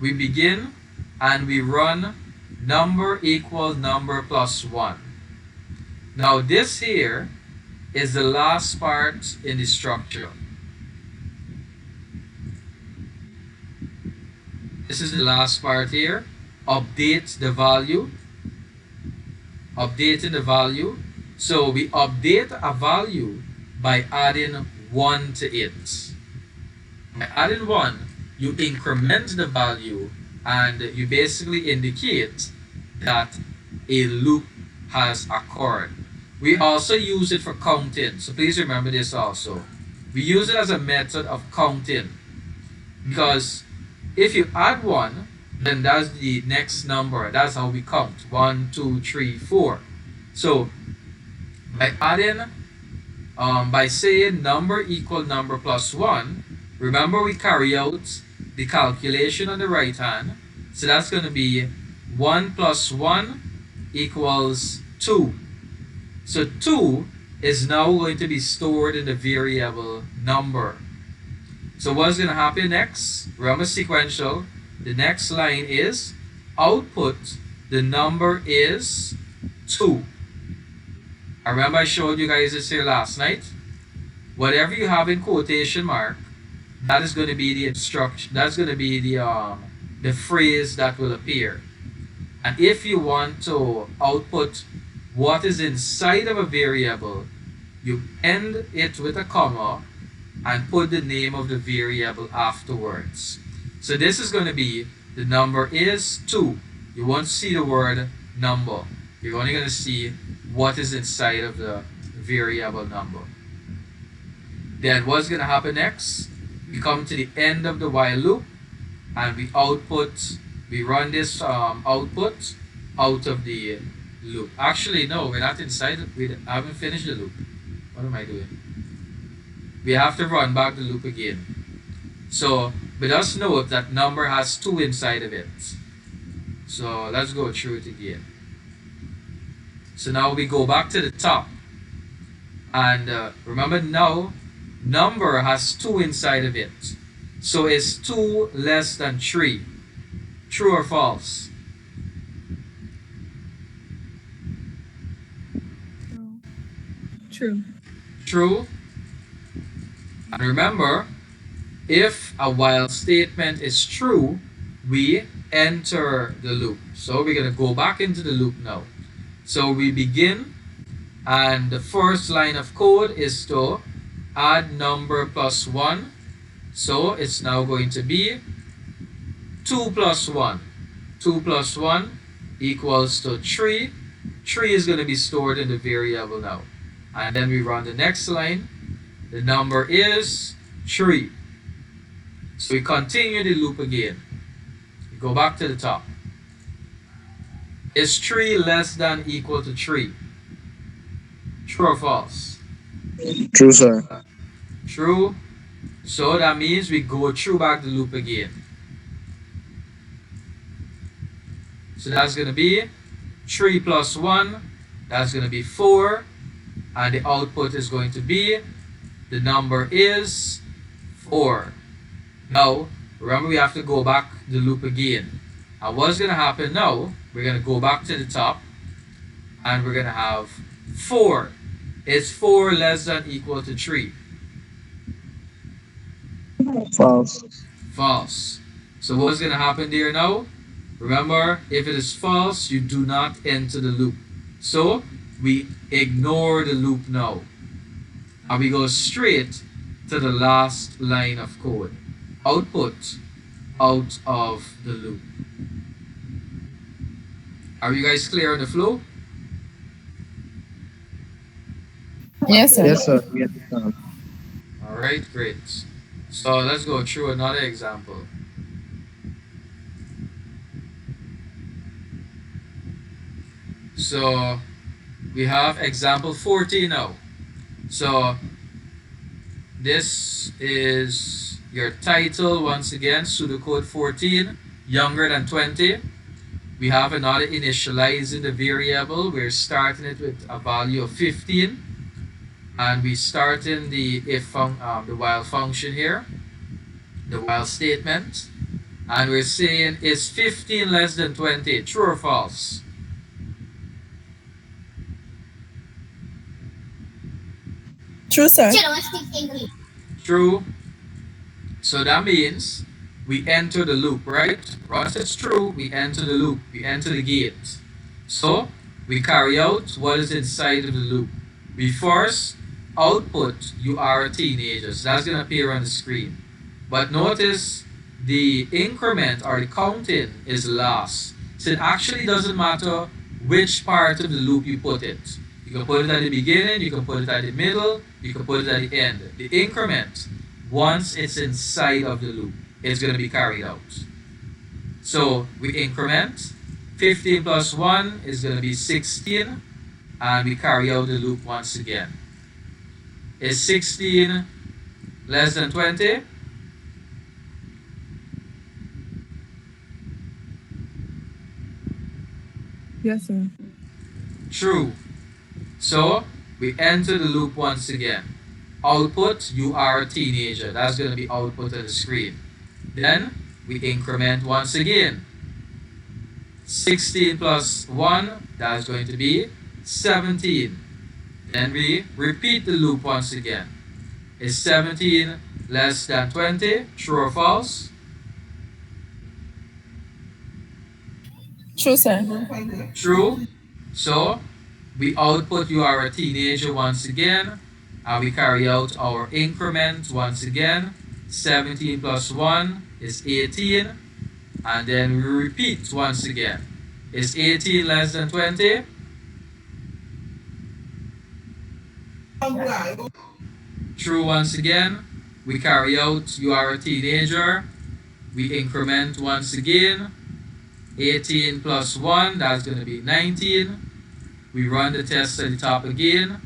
we begin and we run number equal number plus 1. Now this here is the last part in the structure. This is the last part here. Update the value. Updating the value. So we update a value by adding 1 to it. By adding 1, you increment the value and you basically indicate that a loop has occurred. We also use it for counting. So please remember this also. We use it as a method of counting because if you add 1, then that's the next number. That's how we count. 1, 2, 3, 4. So by adding, by saying number equal number plus 1, remember we carry out the calculation on the right hand. So that's going to be 1 plus 1 equals 2. So 2 is now going to be stored in the variable number. So what's going to happen next? Remember sequential. The next line is output. The number is 2. I remember I showed you guys this here last night. Whatever you have in quotation mark, that is going to be the instruction. That's going to be the phrase that will appear. And if you want to output what is inside of a variable, you end it with a comma and put the name of the variable afterwards. So this is going to be the number is 2. You won't see the word number. You're only going to see what is inside of the variable number. Then what's going to happen next? We come to the end of the while loop and we run this output out of the loop. Actually, no, we're not inside. We haven't finished the loop. What am I doing? We have to run back the loop again. So, but just note that number has 2 inside of it. So let's go through it again. So now we go back to the top. And remember now, number has 2 inside of it. So is 2 less than 3? True or false? True. True. And remember, if a while statement is true, we enter the loop. So we're going to go back into the loop now. So we begin, and the first line of code is to add number plus 1. So it's now going to be 2 plus 1. 2 plus 1 equals to 3. 3 is going to be stored in the variable now. And then we run the next line. The number is 3. So we continue the loop again. We Go back to the top. Is 3 less than equal to 3? True or false? True, sir. True. So that means we go through back the loop again. So that's going to be 3 plus 1. That's going to be 4. And the output is going to be, the number is 4. Now, remember we have to go back the loop again. And what's going to happen now, we're going to go back to the top. And we're going to have 4. Is 4 less than equal to 3? False. False. So what's going to happen there now? Remember, if it is false, you do not enter the loop. So we ignore the loop now. And we go straight to the last line of code. Output out of the loop. Are you guys clear on the flow? Yes, sir. Yes, sir. We understand. Alright, great. So let's go through another example. So we have example 14 now. So this is your title once again, pseudocode 14, younger than 20. We have another initializing the variable. We're starting it with a value of 15. And we start in the the while function here, the while statement. And we're saying, is 15 less than 20? True or false? True, sir. True. So that means we enter the loop, right? Once it's true, we enter the loop, we enter the gate. So we carry out what is inside of the loop. We first output you are a teenager. So that's going to appear on the screen. But notice the increment or the counting is lost. So it actually doesn't matter which part of the loop you put it. You can put it at the beginning, you can put it at the middle, you can put it at the end. The increment, once it's inside of the loop, it's going to be carried out. So we increment. 15 plus 1 is going to be 16. And we carry out the loop once again. Is 16 less than 20? Yes, sir. True. So we enter the loop once again. Output, you are a teenager. That's going to be output on the screen. Then we increment once again. 16 plus 1, that's going to be 17. Then we repeat the loop once again. Is 17 less than 20? True or false? True, sir. True. So we output you are a teenager once again. And we carry out our increment once again. 17 plus 1 is 18. And then we repeat once again. Is 18 less than 20? True once again. We carry out you are a teenager. We increment once again. 18 plus 1, that's going to be 19. We run the test at the top again.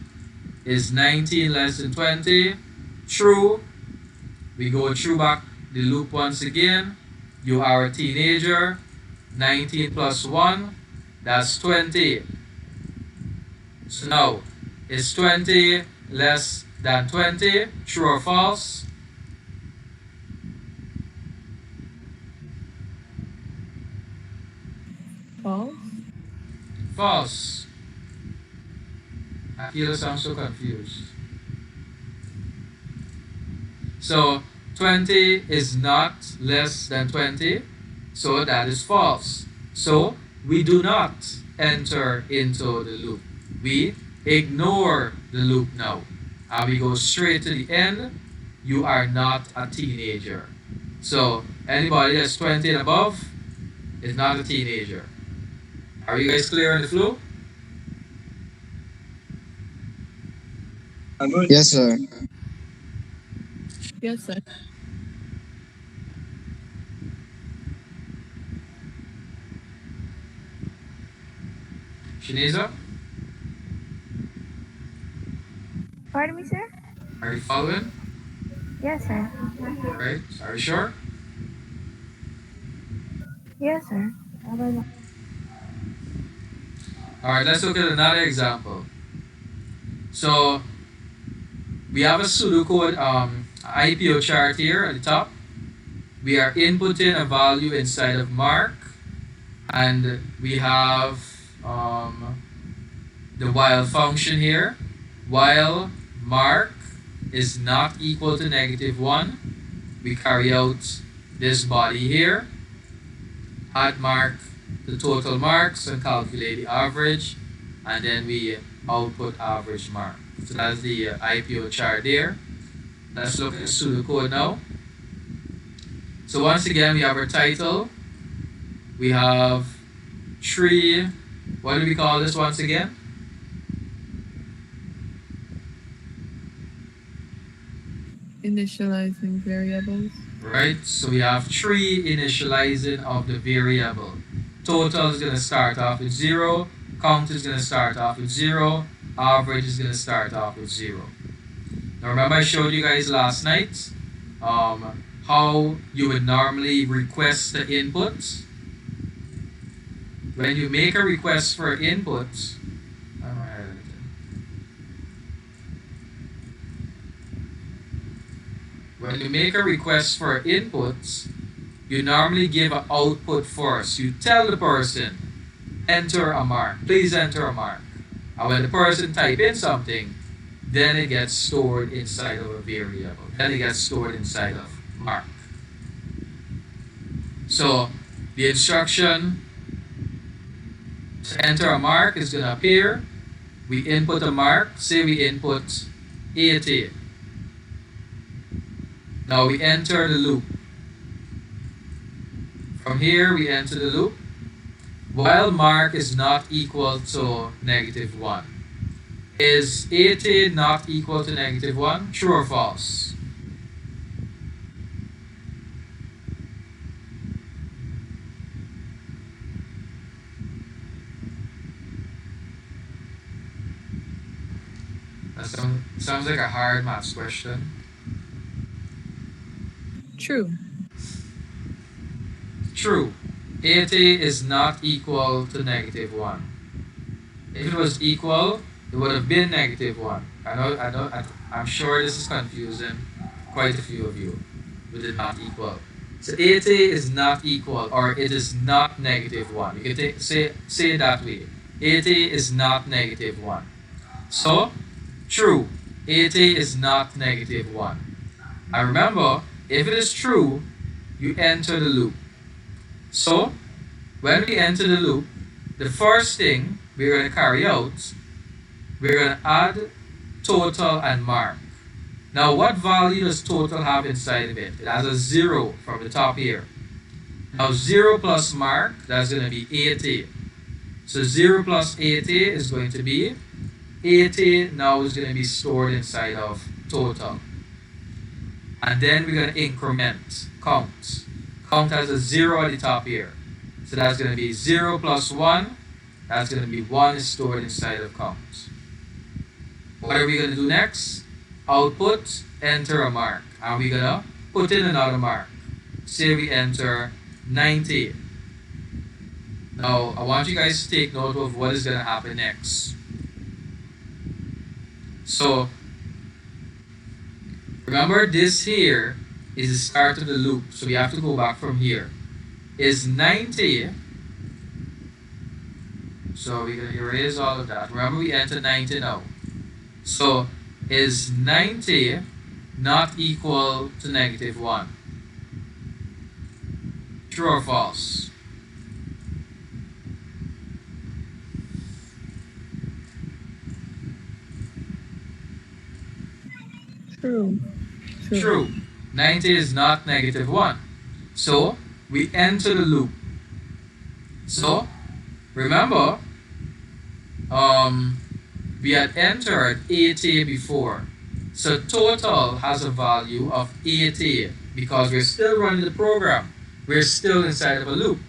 Is 19 less than 20? True. We go through back the loop once again. You are a teenager. 19 plus 1, that's 20. So now, is 20 less than 20? True or false? False. False. Akira sounds so confused. So 20 is not less than 20, so that is false. So we do not enter into the loop. We ignore the loop now. And we go straight to the end. You are not a teenager. So anybody that's 20 and above is not a teenager. Are you guys clear on the flow? Yes, sir. Yes, sir. Shaniza, Pardon me, sir? are you following? Yes, sir. Right? Are you sure? Yes, sir. All right, let's look at another example. So we have a pseudocode IPO chart here at the top. We are inputting a value inside of mark, and we have the while function here. While mark is not equal to -1, we carry out this body here, add mark the total marks and calculate the average, and then we output average mark. So that's the IPO chart there. Let's look at the pseudocode now. So once again, we have our title. We have tree. What do we call this once again? Initializing variables. Right? So we have tree initializing of the variable. Total is going to start off with 0. Count is going to start off with 0. Average is going to start off with 0. Now remember I showed you guys last night how you would normally request the inputs. When you make a request for inputs, when you make a request for inputs, you normally give an output first. You tell the person, enter a mark. Please enter a mark. And when the person type in something, then it gets stored inside of a variable. Then it gets stored inside of mark. So the instruction to enter a mark is going to appear. We input a mark. Say we input 80. Now we enter the loop. From here we enter the loop. While mark is not equal to -1. Is 80 not equal to -1? True or false? That sounds like a hard maths question. True. True. 80 is not equal to -1. If it was equal, it would have been -1. I'm sure this is confusing quite a few of you with it not equal. So 80 is not equal, or it is not -1. You can say it that way. 80 is not -1. So, true. 80 is not -1. And remember, if it is true, you enter the loop. So, when we enter the loop, the first thing we're going to carry out, we're going to add total and mark. Now, what value does total have inside of it? It has a 0 from the top here. Now, 0 plus mark, that's going to be 80. So, 0 plus 80 is going to be 80 now is going to be stored inside of total. And then we're going to increment, count. Count has a 0 at the top here. So that's going to be 0 plus 1. That's going to be 1 is stored inside of count. What are we going to do next? Output, enter a mark. And we're going to put in another mark. Say we enter 90. Now, I want you guys to take note of what is going to happen next. So, remember this here is the start of the loop. So we have to go back from here. Is 90. So we're going to erase all of that. Remember we enter 90 now. So is 90 not equal to -1? True or false? True. True. 90 is not -1. So we enter the loop. So remember, we had entered 80 before. So total has a value of 80 because we're still running the program. We're still inside of a loop.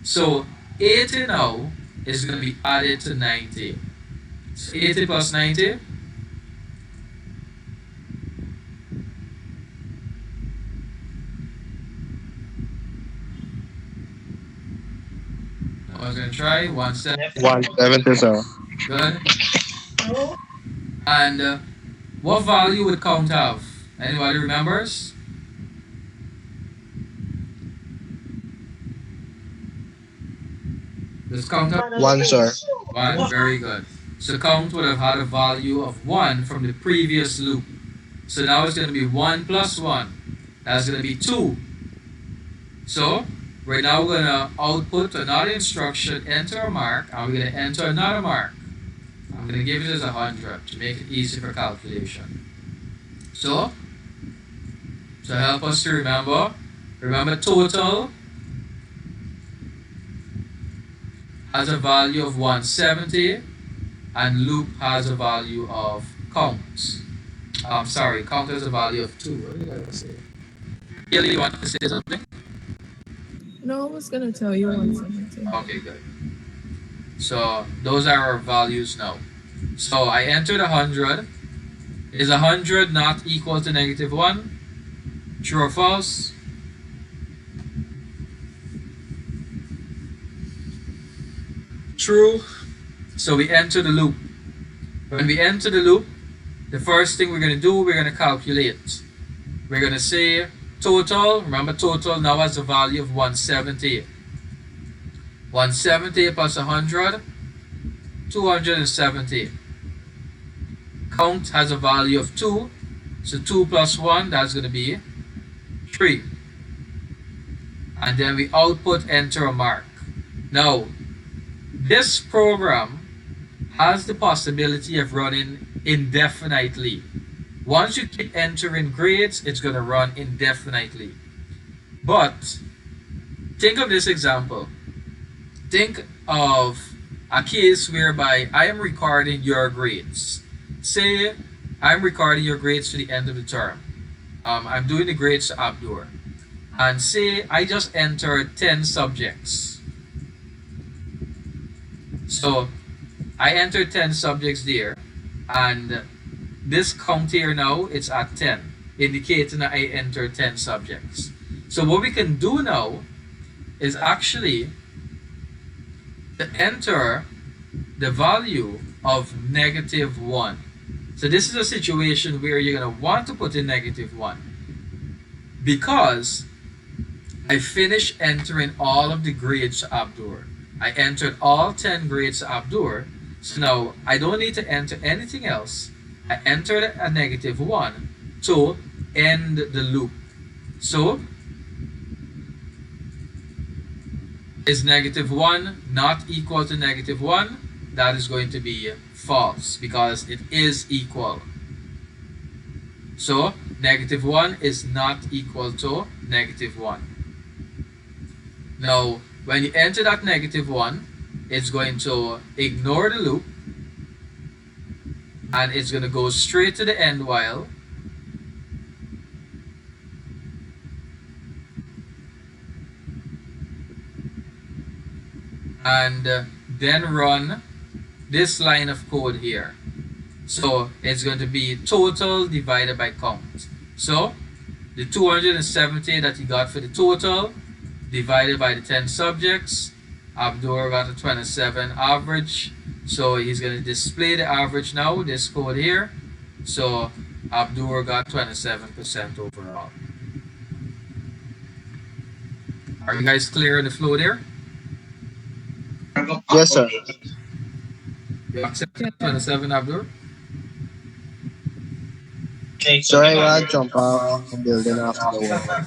So 80 now is going to be added to 90. So 80 plus 90. I was going to try 170. 170, sir. Good. And what value would count have? Anybody remembers? Does count have 1, sir. 1? Very good. So count would have had a value of 1 from the previous loop. So now it's going to be 1 plus 1. That's going to be 2. So we're now going to output another instruction, enter a mark, and we're going to enter another mark. I'm going to give it as 100 to make it easy for calculation. So, to help us to remember total has a value of 170 and loop has a value of count. Count has a value of 2. What did I say? Kelly, you want to say something? No, I was gonna tell you 170. Okay, good. So those are our values now. So I entered 100. Is 100 not equal to negative 1? True or false? True. So we enter the loop. When we enter the loop, the first thing we're going to do, we're going to calculate. We're going to say total. Remember, total now has a value of 170. 170 plus 100, 270. Count has a value of 2. So 2 plus 1, that's going to be 3. And then we output enter a mark. Now, this program has the possibility of running indefinitely. Once you keep entering grades, it's going to run indefinitely. But think of this example. Think of a case whereby I am recording your grades. Say I'm recording your grades to the end of the term. I'm doing the grades to Abdur. And say I just entered 10 subjects. So I entered 10 subjects there, and this count here now, it's at 10, indicating that I entered 10 subjects. So what we can do now is actually to enter the value of negative 1. So this is a situation where you're going to want to put in negative 1 because I finished entering all of the grades to Abdur. I entered all 10 grades to Abdur. So now I don't need to enter anything else. I entered a negative 1 to end the loop. So is negative 1 not equal to negative 1? That is going to be false because it is equal. So negative 1 is not equal to negative 1. Now, when you enter that negative 1, it's going to ignore the loop and it's going to go straight to the end while. And then run this line of code here. So it's going to be total divided by count. So the 270 that you got for the total divided by the 10 subjects, Abdur got a 27 average. So he's going to display the average now, this code here. So Abdur got 27% overall. Are you guys clear on the flow there? Yes, sir. You accept 27, Abdur? So I will jump off the building after the war.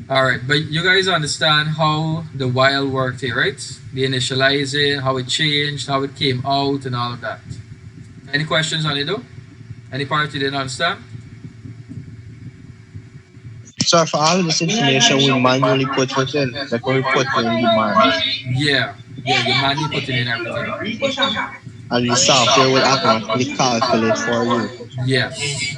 Alright, but you guys understand how the while worked here, right? The initializing, how it changed, how it came out, and all of that. Any questions on it though? Any part you didn't understand? So for all of this information, we manually put it in, like when we put in the mark. Yeah, you manually put it in everything. And the software will automatically calculate for you. Yes.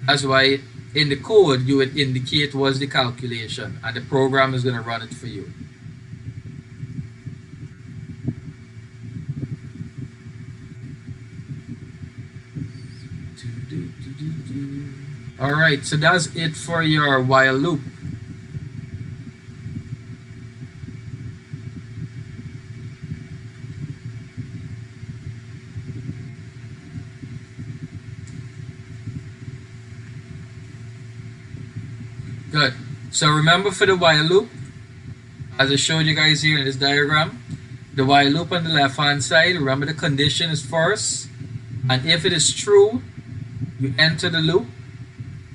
That's why in the code you would indicate what's the calculation and the program is going to run it for you. All right, so that's it for your while loop. Good. So remember for the while loop, as I showed you guys here in this diagram, the while loop on the left hand side, remember the condition is first, and if it is true, you enter the loop.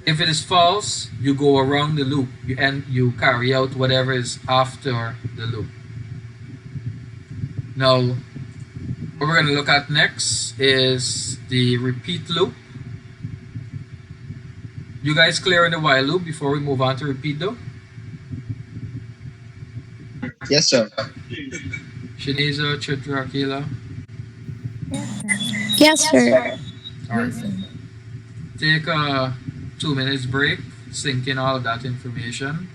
If it is false, you go around the loop. You carry out whatever is after the loop. Now, what we're going to look at next is the repeat loop. You guys clear on the while loop before we move on to repeat though? Yes, sir. Shaniza, Chitra, Akila. Yes, sir. Yes, sir. All right. Yes, sir. Take a 2 minutes break, sink in all of that information.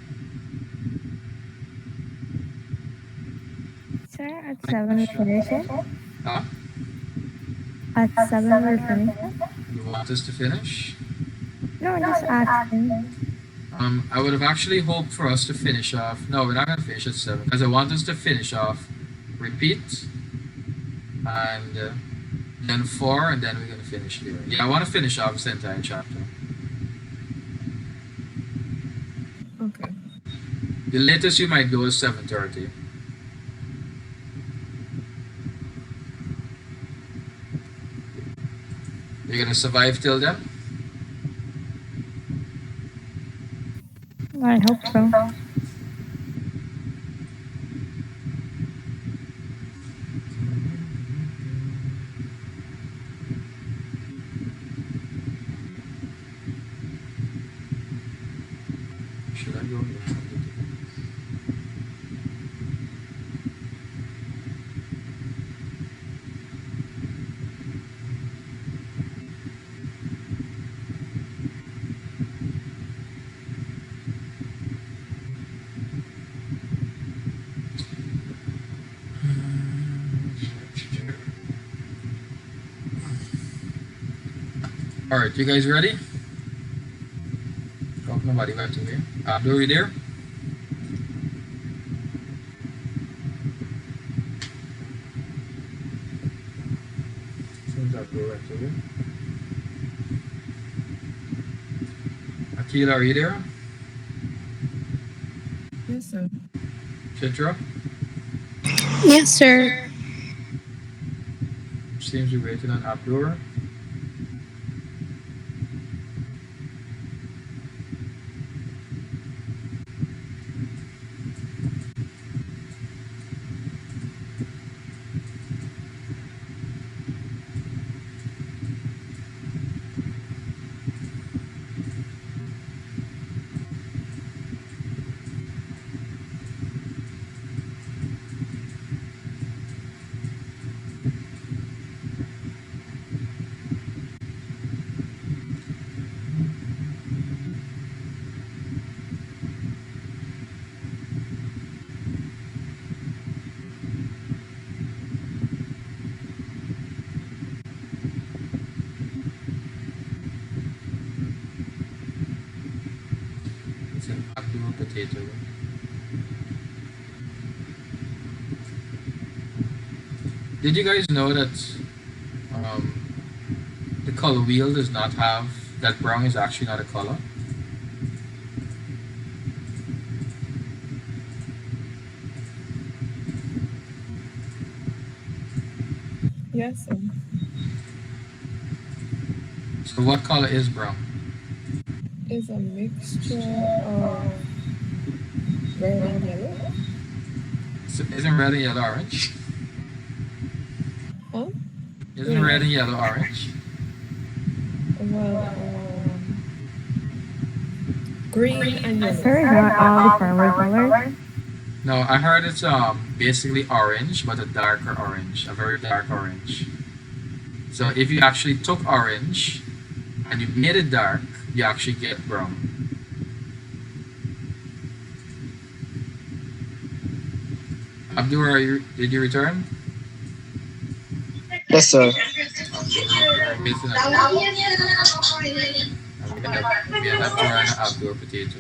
Sir, at 7 we finish it. Huh? At 7 we finish it. You want us to finish? No, just asking. I would have actually hoped for us to finish off. No, we're not going to finish at 7 because I want us to finish off repeat and then 4 and then we're going to finish there. Yeah, I want to finish off this entire chapter. Okay. The latest you might go is 7:30. You're going to survive till then? I hope so. Should I go here? All right, you guys ready? Oh, nobody left in here. Abdul, you there? Seems Abdul left over. Akila, are you there? Yes, sir. Chitra? Yes, sir. Seems we're waiting on Abdul. It's an Abdul potato. Did you guys know that um, the color wheel does not have that brown is actually not a color? Yes, sir. So what color is brown? Is a mixture of red and yellow. So isn't red and yellow orange? Huh? Isn't red and yellow orange? Well, green and yellow. Sir, is not all the flower colors? No, I heard it's basically orange, but a darker orange, a very dark orange. So if you actually took orange and you made it dark, you actually get brown. Abdul, did you return? Yes, sir. You're missing a bit. We have to run an outdoor potato.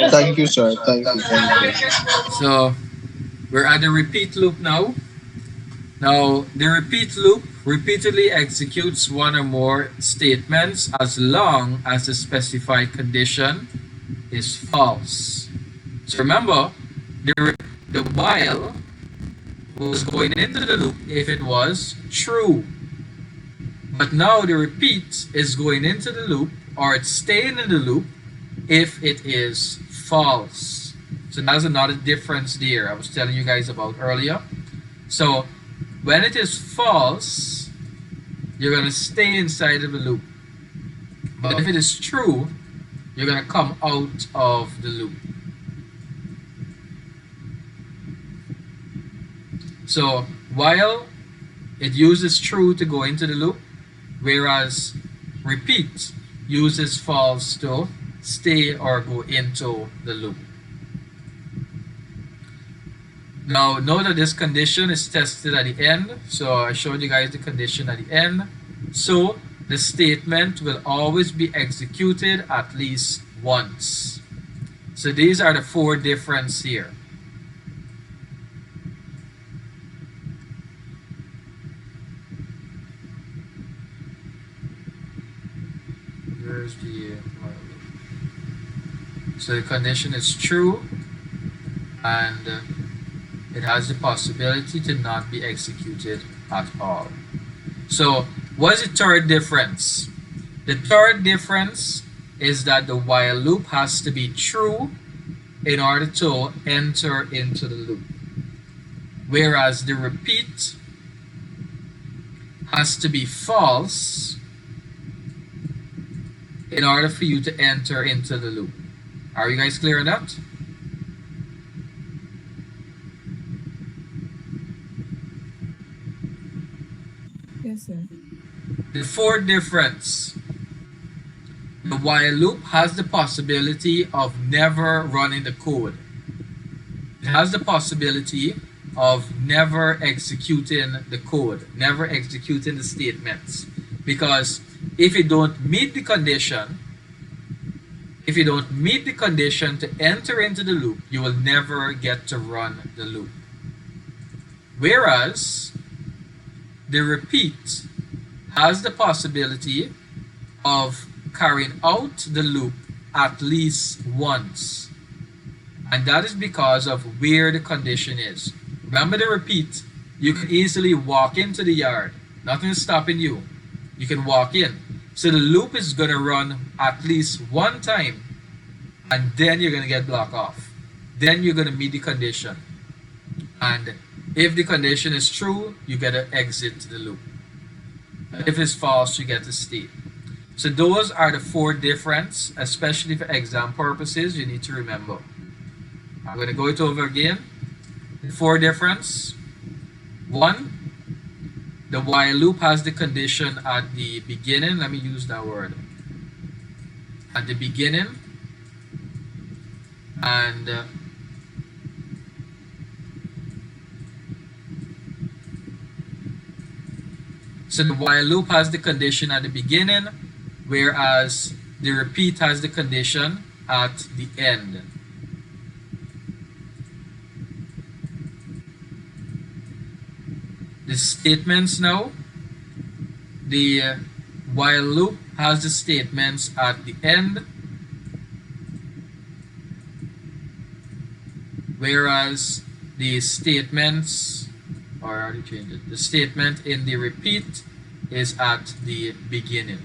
Thank you, sir. Thank you. Thank you. So we're at the repeat loop now. Now, the repeat loop repeatedly executes one or more statements as long as the specified condition is false. So remember, the while was going into the loop if it was true. But now the repeat is going into the loop, or it's staying in the loop if it is false. So that's another difference there I was telling you guys about earlier. So when it is false, you're going to stay inside of the loop. But if it is true, you're going to come out of the loop. So while it uses true to go into the loop, whereas repeat uses false to stay or go into the loop. Now note that this condition is tested at the end. So I showed you guys the condition at the end. So the statement will always be executed at least once. So these are the four differences here. Here's the so the condition is true, and it has the possibility to not be executed at all. So what's the third difference? The third difference is that the while loop has to be true in order to enter into the loop, whereas the repeat has to be false in order for you to enter into the loop. Are you guys clear on that? Yes, sir. The fourth difference, the while loop has the possibility of never running the code. It has the possibility of never executing the code, never executing the statements. Because if you don't meet the condition, to enter into the loop, you will never get to run the loop. Whereas the repeat has the possibility of carrying out the loop at least once. And that is because of where the condition is. Remember the repeat, you can easily walk into the yard. Nothing is stopping you. You can walk in. So the loop is going to run at least one time, and then you're going to get blocked off. Then you're going to meet the condition. And if the condition is true, you get to exit the loop. If it's false, you get to stay. So those are the four differences, especially for exam purposes, you need to remember. I'm going to go it over again. The four differences. One, the while loop has the condition at the beginning. Let me use that word. At the beginning. And so the while loop has the condition at the beginning, whereas the repeat has the condition at the end. The statements now, the while loop has the statements at the end, whereas the statements, or I already changed it, the statement in the repeat is at the beginning.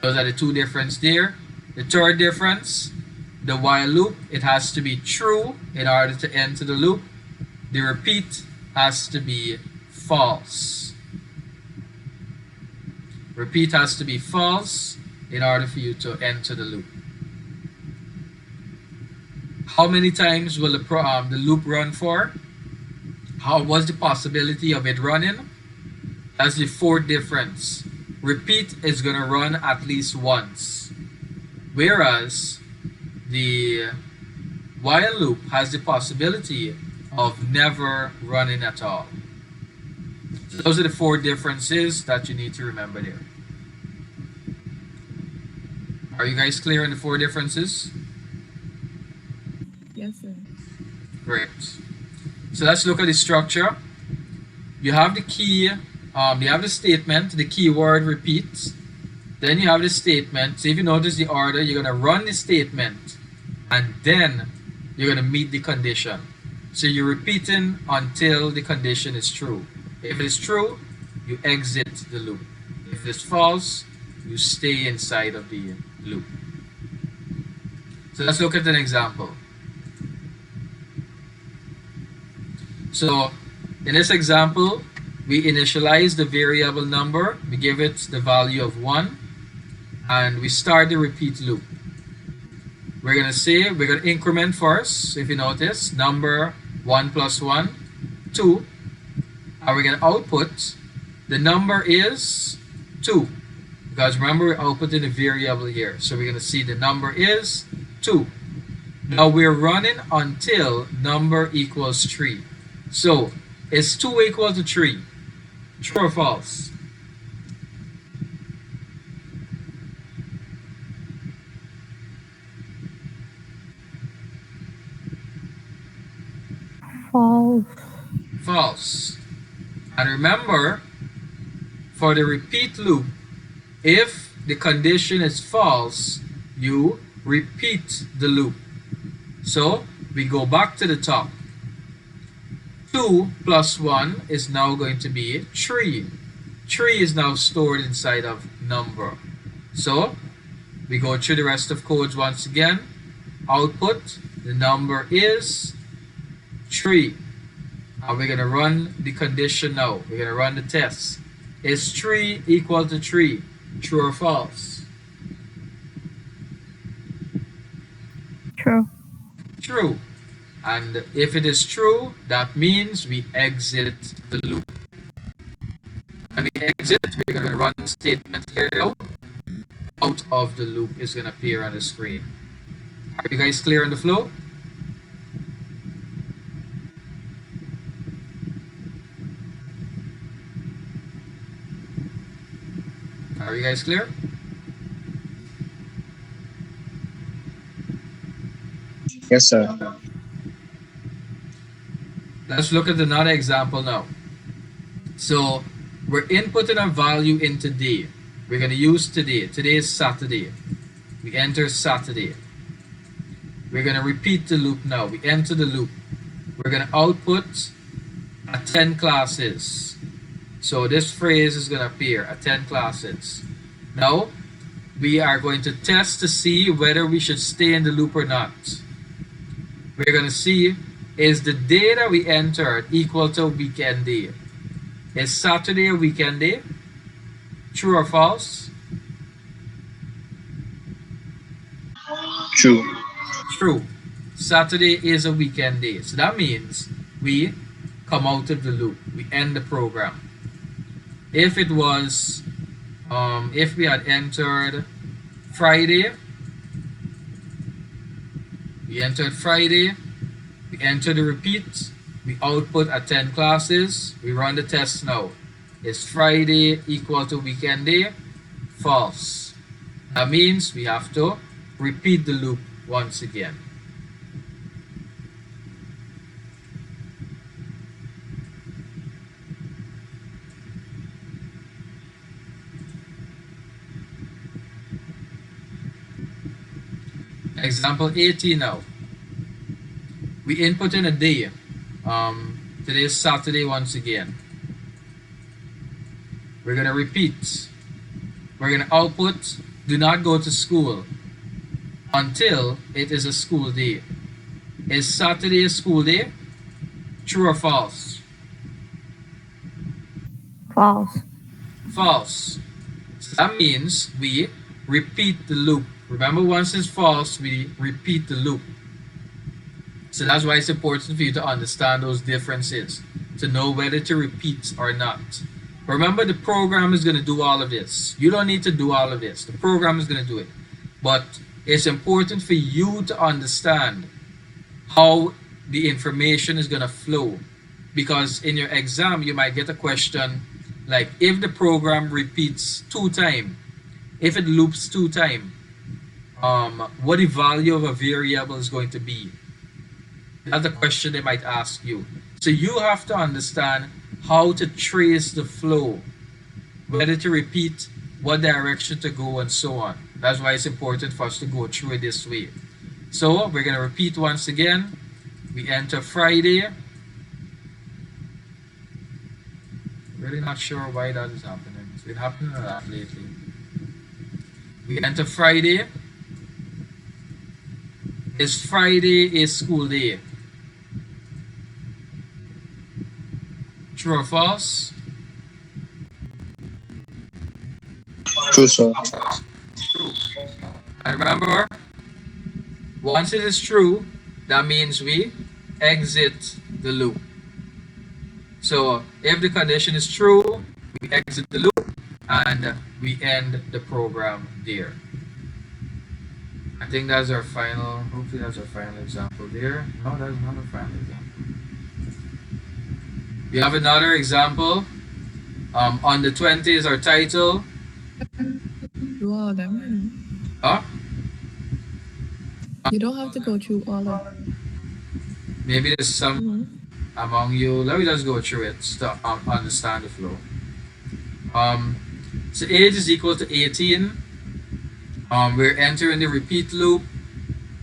Those are the two differences there. The third difference, the while loop, it has to be true in order to enter the loop. The repeat has to be false. Repeat has to be false in order for you to enter the loop. How many times will the loop run for? What's the possibility of it running? That's the fourth difference. Repeat is going to run at least once, whereas the while loop has the possibility of never running at all. So those are the four differences that you need to remember there. Are you guys clear on the four differences? Yes, sir. Great. So let's look at the structure. You have the key, you have the statement, the keyword repeats. Then you have the statement. So if you notice the order, you're going to run the statement and then you're going to meet the condition. So you're repeating until the condition is true. If it is true, you exit the loop. If it's false, you stay inside of the loop. So let's look at an example. So in this example, we initialize the variable number, we give it the value of 1, and we start the repeat loop. We're going to increment first. So if you notice, number 1 plus 1, 2, and we're going to output, the number is 2, because remember we're outputting a variable here. So we're going to see the number is 2. Now we're running until number equals 3. So is 2 equal to 3? True or false? False. False. And remember, for the repeat loop, if the condition is false, you repeat the loop. So we go back to the top. 2 plus 1 is now going to be 3. 3 is now stored inside of number. So we go through the rest of codes once again. Output, the number is 3. And we're going to run the condition now. We're going to run the test. Is 3 equal to 3? True or false? True. True. And if it is true, that means we exit the loop. When we exit, we're going to run the statement here now. Out of the loop is going to appear on the screen. Are you guys clear on the flow? Are you guys clear? Yes, sir. Let's look at another example now. So we're inputting a value in today. We're going to use today. Today is Saturday. We enter Saturday. We're going to repeat the loop now. We enter the loop. We're going to output attend classes. So this phrase is going to appear, attend classes. Now we are going to test to see whether we should stay in the loop or not. We're going to see, is the day that we entered equal to weekend day? Is Saturday a weekend day? True or false? True. True. Saturday is a weekend day. So that means we come out of the loop. We end the program. If it was, if we had entered Friday, we entered Friday, we enter the repeat, we output attend classes, we run the test now. Is Friday equal to weekend day? False. That means we have to repeat the loop once again. Example 18 now. We input in a day. Today is Saturday once again. We're going to repeat. We're going to output, do not go to school until it is a school day. Is Saturday a school day? True or false? False. False. So that means we repeat the loop. Remember, once it's false, we repeat the loop. So that's why it's important for you to understand those differences, to know whether to repeat or not. Remember, the program is going to do all of this. You don't need to do all of this. The program is going to do it. But it's important for you to understand how the information is going to flow because in your exam you might get a question like if the program repeats 2 times, if it loops 2 times, what the value of a variable is going to be. That's the question they might ask you. So you have to understand how to trace the flow, whether to repeat, what direction to go, and so on. That's why it's important for us to go through it this way. So we're going to repeat once again. We enter Friday. Really not sure why that is happening. It's been happening a lot lately. We enter Friday. Is Friday a school day? True or false? True, sir. True. And remember, once it is true, that means we exit the loop. So if the condition is true, we exit the loop and we end the program there. I think that's our final, hopefully that's our final example there. No, that's not our final example. We have another example. On the 20 is our title. Do all of them. Huh? You don't have to go through all of them. Maybe there's some Mhm. among you. Let me just go through it to understand the flow. So age is equal to 18. We're entering the repeat loop.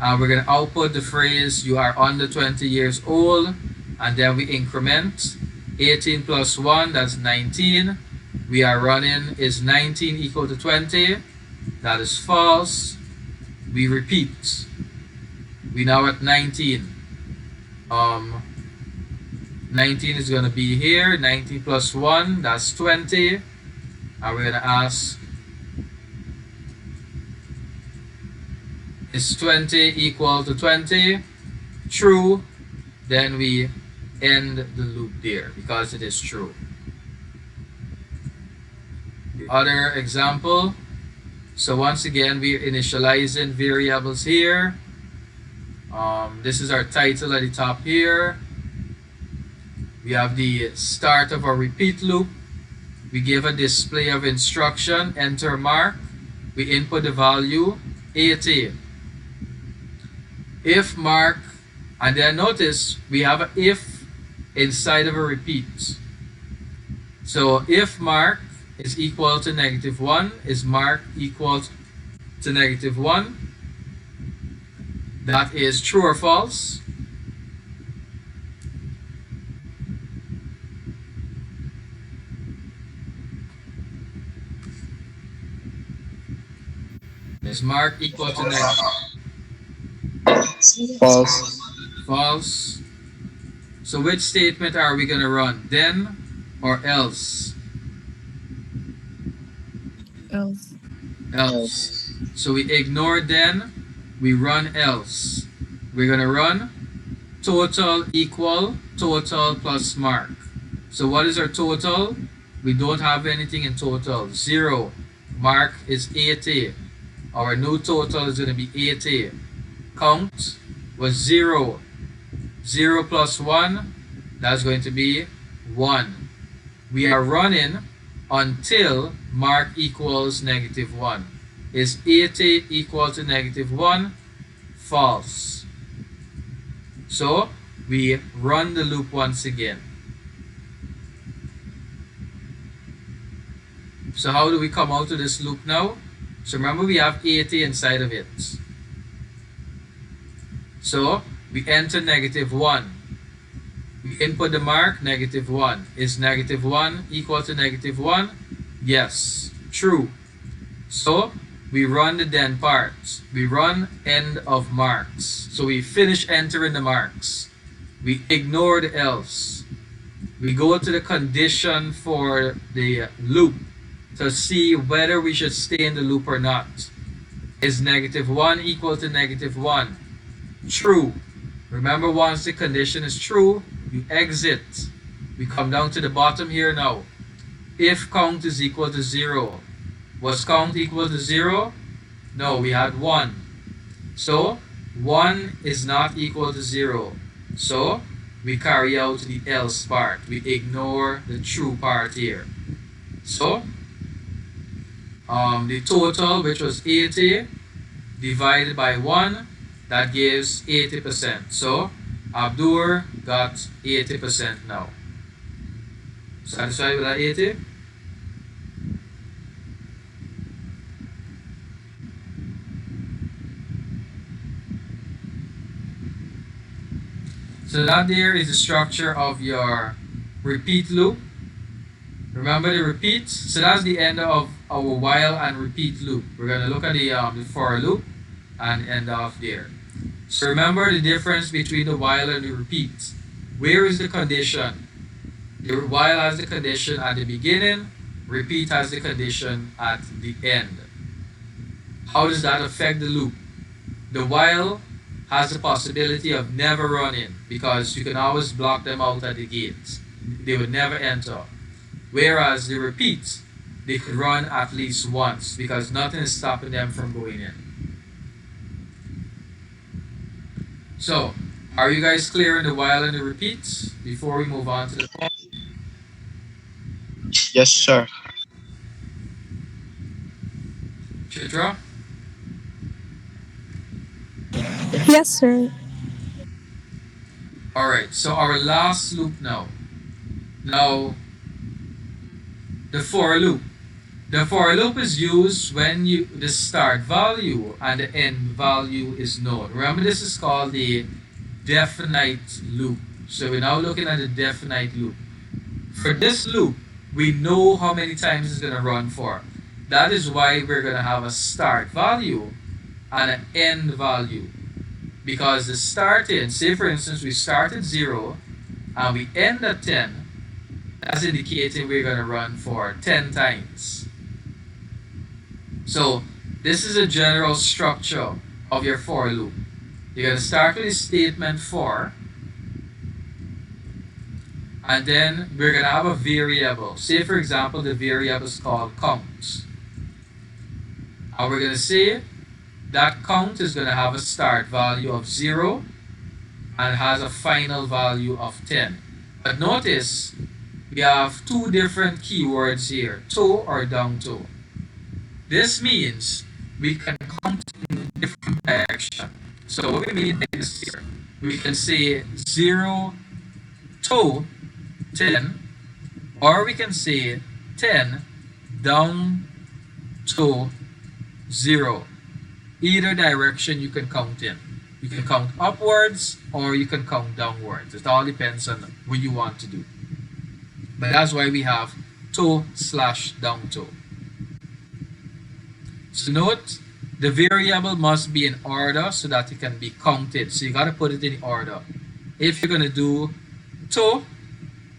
We're going to output the phrase you are under 20 years old, and then we increment 18 plus 1, that's 19. We are running is 19 equal to 20. That is false. We repeat. We now at 19. 19 is going to be here. 19 plus 1, that's 20. And we're going to ask, is 20 equal to 20? True. Then we end the loop there because it is true. The other example. So once again, we're initializing variables here. This is our title at the top here. We have the start of our repeat loop. We give a display of instruction, enter mark. We input the value 80. If mark, and then notice we have an if inside of a repeat. So if mark is equal to -1, is mark equal to -1? That is true or false? Is mark equal to False. false? So which statement are we going to run? Then or else? Else. Else. So we ignore then, we run else. We're going to run total equal total plus mark. So what is our total? We don't have anything in total. 0. Mark is 80. Our new total is going to be 80. Count was 0. 0 plus 1, that's going to be 1. We are running until mark equals -1. Is 80 equal to -1? False. So we run the loop once again. So how do we come out of this loop now? So remember we have 80 inside of it. So we enter -1. We input the mark -1. Is -1 equal to -1? Yes, true. So we run the then part. We run end of marks. So we finish entering the marks. We ignore the else. We go to the condition for the loop to see whether we should stay in the loop or not. Is -1 equal to -1? True. Remember, once the condition is true, you exit. We come down to the bottom here now. If count is equal to 0. Was count equal to 0? No, we had 1. So 1 is not equal to 0. So we carry out the else part. We ignore the true part here. So, the total, which was 80, divided by 1, that gives 80%. So, Abdur got 80% now. Satisfied with that 80? So that there is the structure of your repeat loop. Remember the repeats? So that's the end of our while and repeat loop. We're going to look at the for loop and end off there. So remember the difference between the while and the repeat. Where is the condition? The while has the condition at the beginning, repeat has the condition at the end. How does that affect the loop? The while has the possibility of never running because you can always block them out at the gates. They would never enter. Whereas the repeats, they could run at least once because nothing is stopping them from going in. So, are you guys clear in the while and the repeats before we move on to the for? Yes, sir. Chitra? Yes, sir. Alright, so our last loop now. Now, the for loop. The for loop is used when the start value and the end value is known. Remember, this is called the definite loop. So we're now looking at the definite loop. For this loop, we know how many times it's going to run for. That is why we're going to have a start value and an end value. Because the starting, say for instance, we start at 0 and we end at 10, that's indicating we're going to run for 10 times. So this is a general structure of your for loop. You're going to start with a statement for, and then we're going to have a variable. Say for example, the variable is called count. And we're going to say that count is going to have a start value of 0 and has a final value of 10. But notice, we have two different keywords here, to or down to. This means we can count in different direction. So what we mean by this here, we can say 0 to 10, or we can say 10 down to 0. Either direction you can count in. You can count upwards or you can count downwards. It all depends on what you want to do. But that's why we have to/down to. So note, the variable must be in order so that it can be counted. So you got to put it in order. If you're going to do to,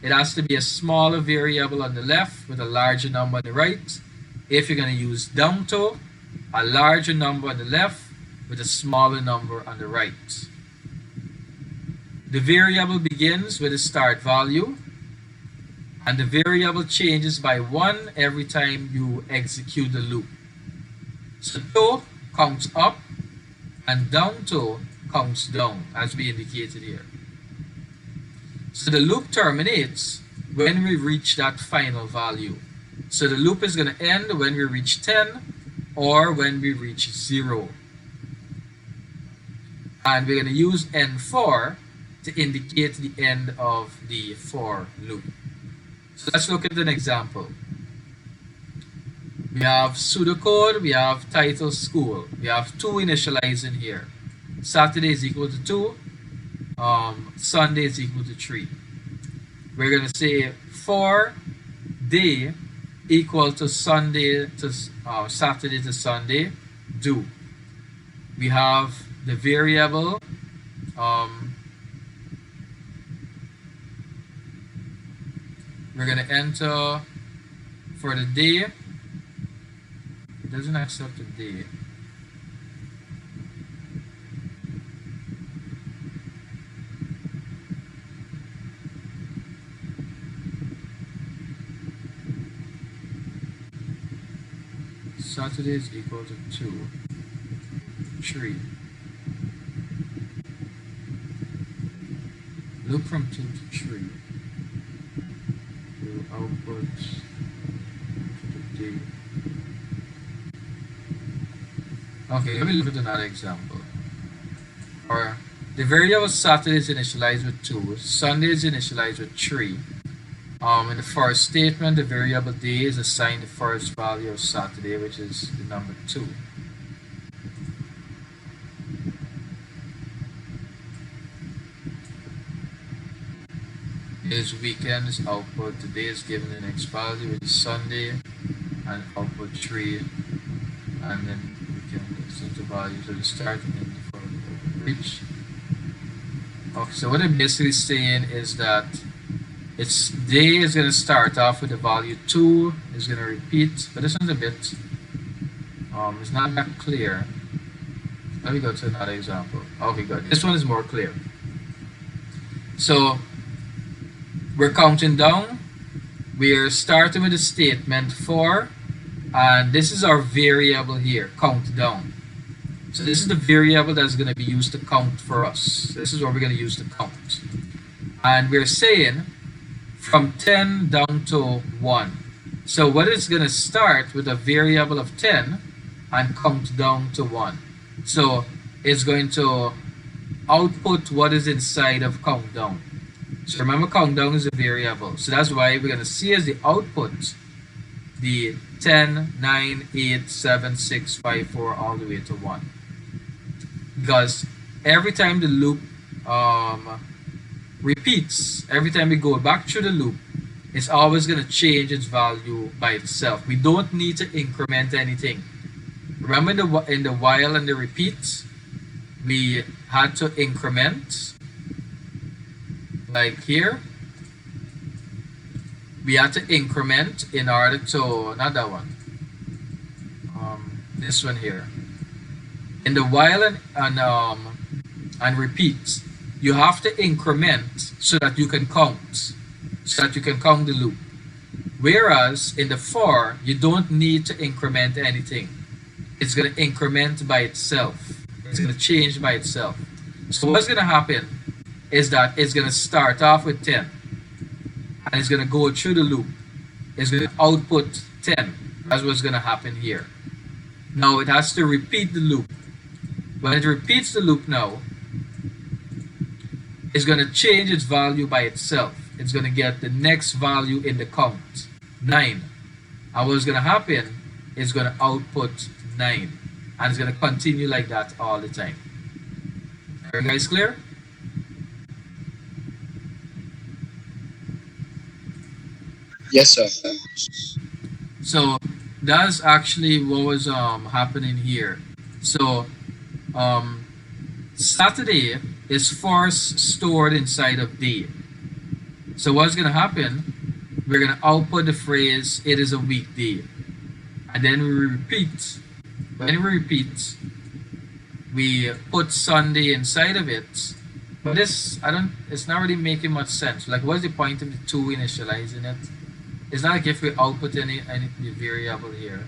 it has to be a smaller variable on the left with a larger number on the right. If you're going to use down to, a larger number on the left with a smaller number on the right. The variable begins with a start value, and the variable changes by 1 every time you execute the loop. So to counts up and down to counts down, as we indicated here. So the loop terminates when we reach that final value. So the loop is going to end when we reach 10 or when we reach 0. And we're going to use N4 to indicate the end of the for loop. So let's look at an example. We have pseudocode, we have title school. We have 2 initializing here. Saturday is equal to 2, Sunday is equal to 3. We're going to say for day equal to Sunday to Saturday to Sunday, do. We have the variable we're going to enter for the day. It doesn't accept the day. Saturday is equal to 2, 3. loop from 2 to 3 will output to the day. Okay, let me look at another example. Or the variable Saturday is initialized with 2, Sunday is initialized with 3. In the first statement, the variable day is assigned the first value of Saturday, which is the number 2. This weekend is output. Today is given the next value, which is Sunday, and output 3, and then we can set the values of the start and end for each. Okay, so what I'm basically saying is that its day is going to start off with the value 2, is going to repeat, but this one's a bit, it's not that clear. Let me go to another example. Okay, good. This one is more clear. So, we're counting down. We're starting with the statement 4, and this is our variable here, count down. So this is the variable that's going to be used to count for us. This is what we're going to use to count. And we're saying from 10 down to 1. So what is going to start with a variable of 10 and count down to 1. So it's going to output what is inside of countdown. So remember, countdown is a variable. So that's why we're going to see as the output the 10, 9, 8, 7, 6, 5, 4 all the way to 1. Because every time the loop repeats, every time we go back through the loop, it's always going to change its value by itself. We don't need to increment anything. Remember in the while and the repeat, we had to increment. Like here, we had to increment in order to, not that one, this one here. In the while and repeat, you have to increment so that you can count, the loop. Whereas in the for, you don't need to increment anything. It's going to increment by itself. It's going to change by itself. So what's going to happen is that it's going to start off with 10 and it's going to go through the loop. It's going to output 10. That's what's going to happen here. Now it has to repeat the loop. When it repeats the loop now, it's going to change its value by itself. It's going to get the next value in the count, 9. And what's going to happen is going to output 9. And it's going to continue like that all the time. Are you guys clear? Yes, sir. So that's actually what was happening here. So Saturday is first stored inside of day. So what's going to happen? We're going to output the phrase "it is a weekday," and then we repeat. When we repeat, we put Sunday inside of it. But this, it's not really making much sense. Like, what's the point of the 2 initializing it? It's not like if we output any variable here.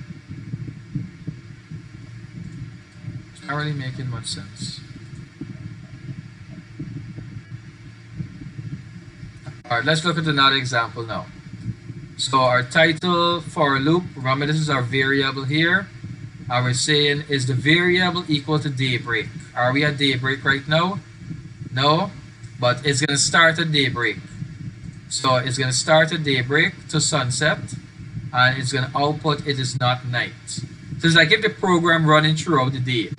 It's not really making much sense. Alright, let's look at another example now. So our title for a loop, remember this is our variable here. And we're saying, is the variable equal to daybreak? Are we at daybreak right now? No, but it's going to start at daybreak. So it's going to start at daybreak to sunset, and it's going to output it is not night. So it's like if the program running throughout the day,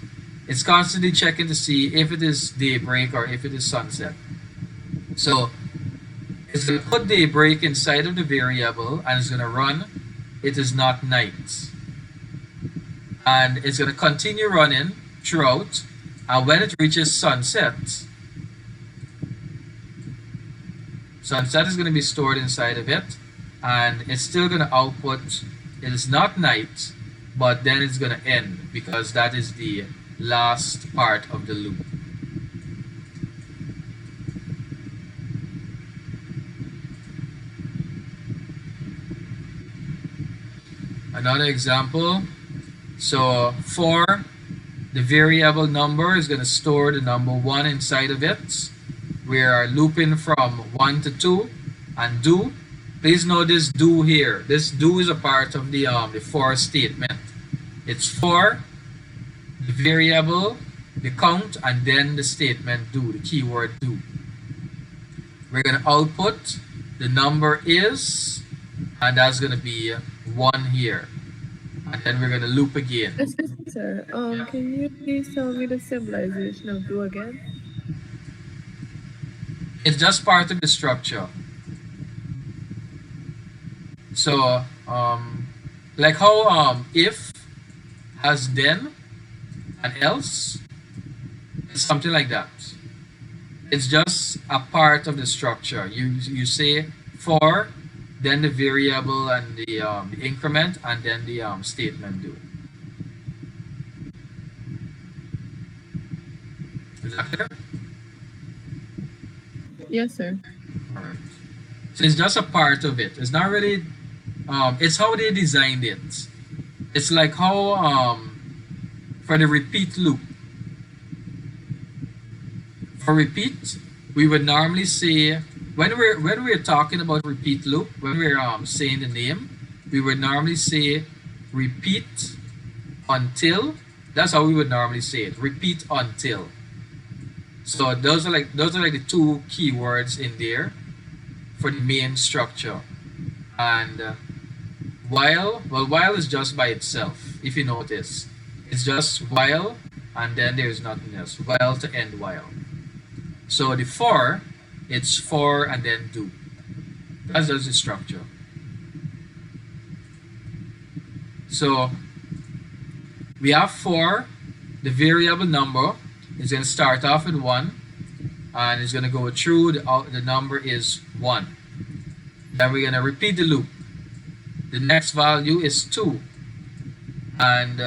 it's constantly checking to see if it is daybreak or if it is sunset. So it's going to put daybreak inside of the variable, and it's going to run it is not night. And it's going to continue running throughout, and when it reaches sunset, sunset is going to be stored inside of it, and it's still going to output it is not night, but then it's going to end because that is the last part of the loop. Another example. So for the variable number is going to store the number 1 inside of it. We are looping from 1 to 2 and do. Please know this do here. This do is a part of the for statement. It's for the variable, the count, and then the statement do, the keyword do. We're going to output the number is, and that's going to be 1 here. And then we're going to loop again. Excuse me, sir. Can you please tell me the symbolization of do again? It's just part of the structure. So, like how if has then and else, it's something like that. It's just a part of the structure. You say for, then the variable and the increment, and then the statement do. Is that clear? Yes, sir. All right. So it's just a part of it. It's not really. It's how they designed it. It's like how for the repeat loop. For repeat, we would normally say when we're talking about repeat loop, when we're saying the name, we would normally say repeat until. That's how we would normally say it. Repeat until. So those are like the two keywords in there for the main structure. And while is just by itself. If you notice, it's just while and then there's nothing else. While to end while. So the for, it's for and then do. That's just the structure. So we have for, the variable number is going to start off with 1 and it's going to go through, the number is 1. Then we're going to repeat the loop. The next value is 2 and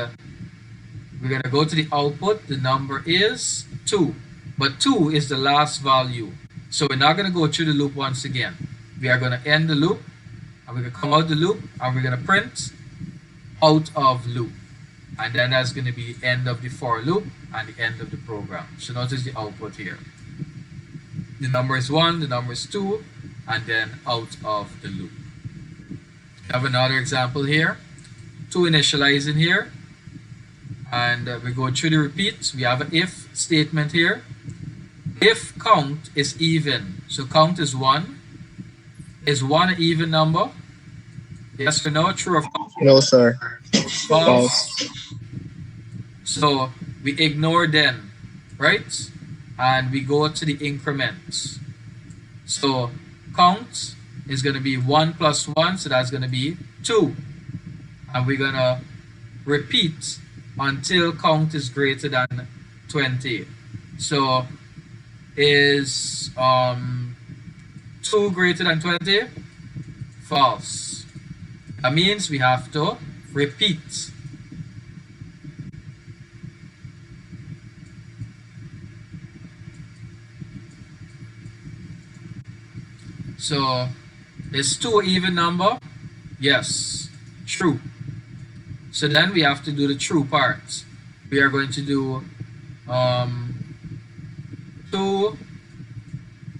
we're going to go to the output. The number is 2, but 2 is the last value, so we're not going to go through the loop once again. We are going to end the loop and we're going to come out the loop and we're going to print out of loop, and then that's going to be the end of the for loop and the end of the program. So notice the output here. The number is 1, the number is 2, and then out of the loop. We have another example here. 2 initialize in here, and we go through the repeats. We have an if statement here. If count is even, so count is 1. Is 1 an even number? Yes or no? True or false? No, sir. False. So we ignore then, right? And we go to the increments. So count is going to be 1 plus 1, so that's going to be 2. And we're going to repeat until count is greater than 20. So is 2 greater than 20? False. That means we have to repeat. So is 2 an even number? Yes. True. So then we have to do the true part. We are going to do 2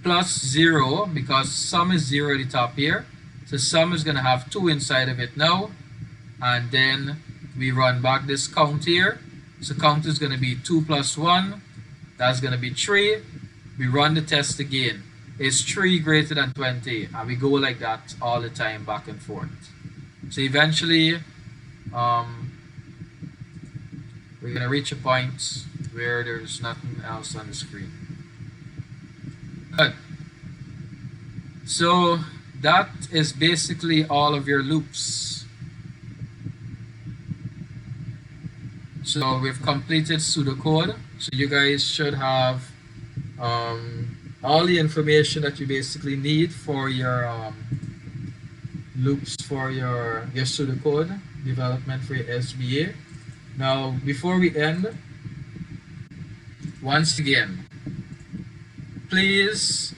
plus 0, because sum is 0 at the top here. So sum is going to have 2 inside of it now. And then we run back this count here. So count is going to be 2 plus 1. That's going to be 3. We run the test again. Is 3 greater than 20? And we go like that all the time, back and forth. So eventually, we're going to reach a point where there's nothing else on the screen. Good. So that is basically all of your loops. So we've completed pseudocode. So you guys should have all the information that you basically need for your loops for your pseudocode development for your SBA. Now, before we end, once again, please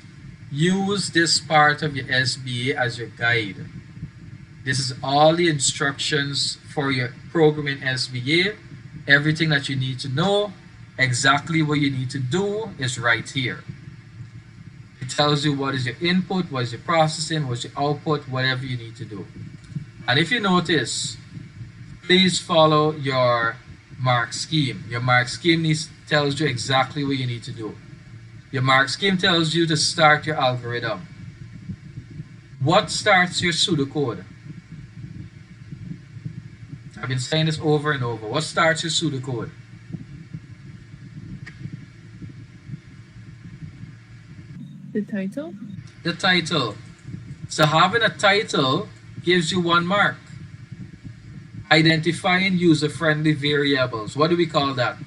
use this part of your SBA as your guide. This is all the instructions for your programming SBA. Everything that you need to know, exactly what you need to do is right here. tells you what is your input, what is your processing, what's your output, whatever you need to do. And if you notice, please follow your mark scheme. Your mark scheme tells you exactly what you need to do. Your mark scheme tells you to start your algorithm. What starts your pseudocode? I've been saying this over and over. What starts your pseudocode? The title? The title. So having a title gives you 1 mark. Identifying user-friendly variables. What do we call that?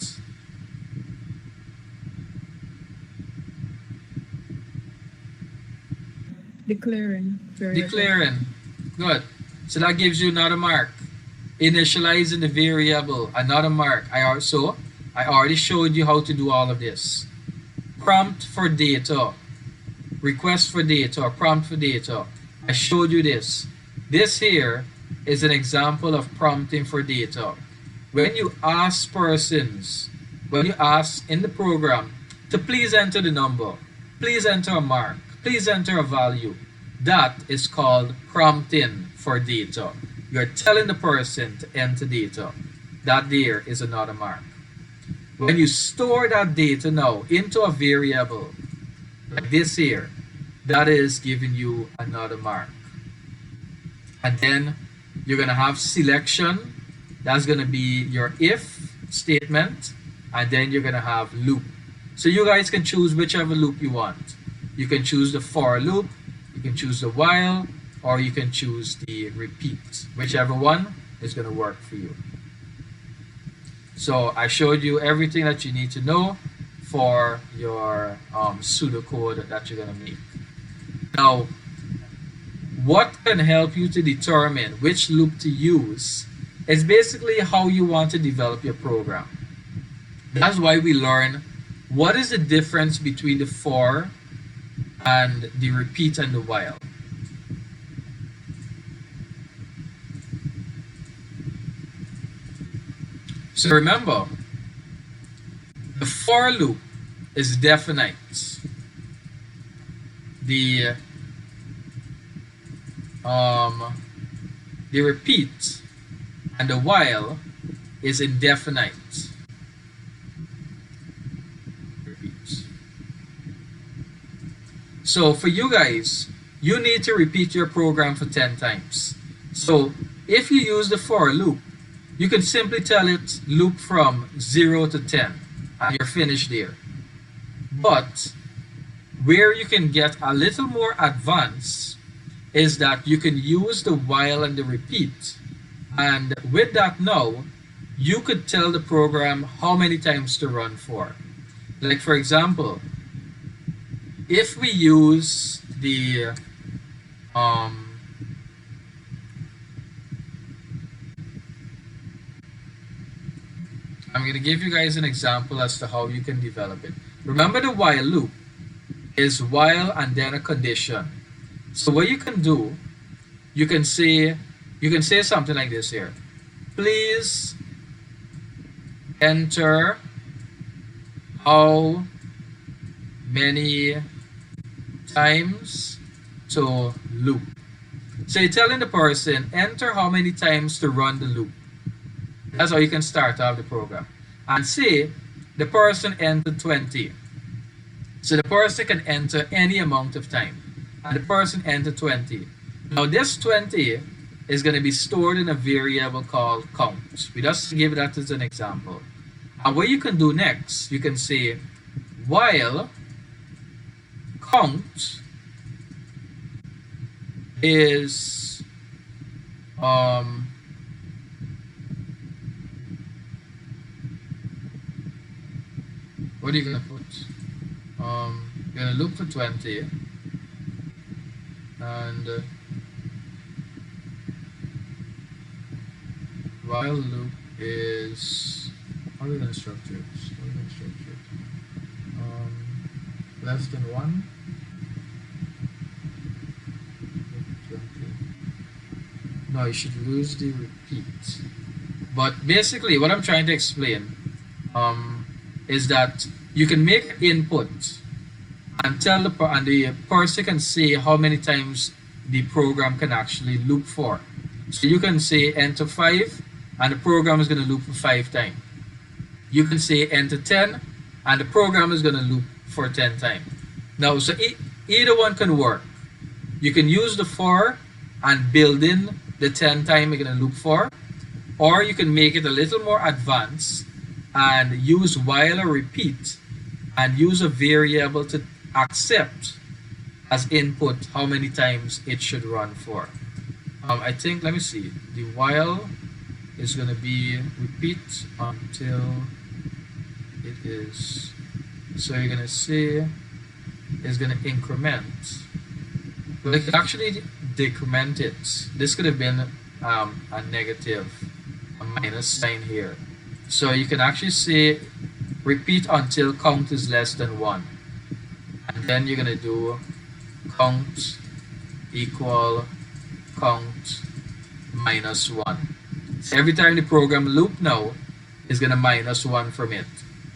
Declaring variable. Declaring. Good. So that gives you another mark. Initializing the variable, another mark. I already showed you how to do all of this. Prompt for data. Request for data, prompt for data. I showed you this. This here is an example of prompting for data. When you ask in the program to please enter the number, please enter a mark, please enter a value, that is called prompting for data. You're telling the person to enter data. That there is another mark. When you store that data now into a variable, like this here, that is giving you another mark. And then you're going to have selection. That's going to be your if statement. And then you're going to have loop. So you guys can choose whichever loop you want. You can choose the for loop, you can choose the while, or you can choose the repeat. Whichever one is going to work for you. So I showed you everything that you need to know for your pseudocode that you're going to make. Now, what can help you to determine which loop to use is basically how you want to develop your program. That's why we learn what is the difference between the for and the repeat and the while. So remember, the for loop is definite. The repeat and the while is indefinite. Repeat. So for you guys, you need to repeat your program for 10 times. So if you use the for loop, you can simply tell it loop from 0 to 10 and you're finished there. But where you can get a little more advanced is that you can use the while and the repeat. And with that now, you could tell the program how many times to run for. Like for example, if we use the I'm going to give you guys an example as to how you can develop it. Remember, the while loop is while and then a condition. So what you can do, you can say something like this here. Please enter how many times to loop. So you're telling the person, enter how many times to run the loop. That's how you can start off the program. And say the person entered 20. So the person can enter any amount of time. And the person entered 20. Now this 20 is going to be stored in a variable called count. We just give that as an example. And what you can do next, you can say while count is what are you gonna put? You're gonna look for 20 and while loop is, how are we gonna structure it? Less than 1. 20. No, you should lose the repeat. But basically what I'm trying to explain is that you can make input and and the person can say how many times the program can actually loop for. So you can say enter 5 and the program is going to loop for 5 times. You can say enter 10 and the program is going to loop for 10 times. Now, so either one can work. You can use the for and build in the 10 time you're going to loop for, or you can make it a little more advanced and use while or repeat and use a variable to accept as input how many times it should run for. I think, let me see, the while is going to be repeat until it is, so you're going to say it's going to increment. Well, it can actually decrement it. This could have been a negative, a minus sign here. So you can actually say repeat until count is less than 1. And then you're going to do count equal count minus 1. So every time the program loop now is going to minus 1 from it.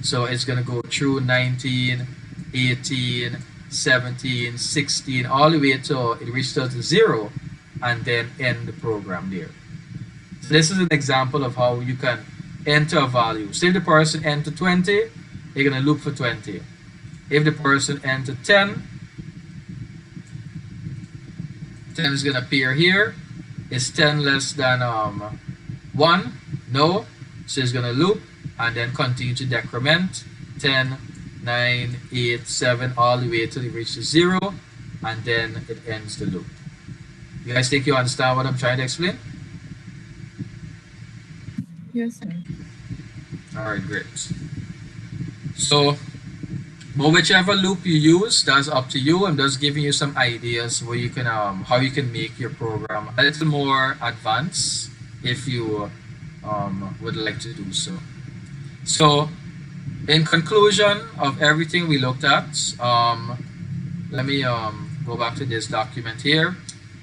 So it's going to go through 19, 18, 17, 16, all the way to it reaches out to 0 and then end the program there. So this is an example of how you can enter a value. So if the person enter 20, you're going to loop for 20. If the person enter 10, 10 is going to appear here. Is 10 less than 1? No. So it's going to loop and then continue to decrement. 10, 9, 8, 7, all the way till it reaches 0, and then it ends the loop. You guys think you understand what I'm trying to explain? Yes, sir. Alright, great. So, but whichever loop you use, that's up to you. I'm just giving you some ideas where you can how you can make your program a little more advanced if you would like to do so. So, in conclusion of everything we looked at, let me go back to this document here.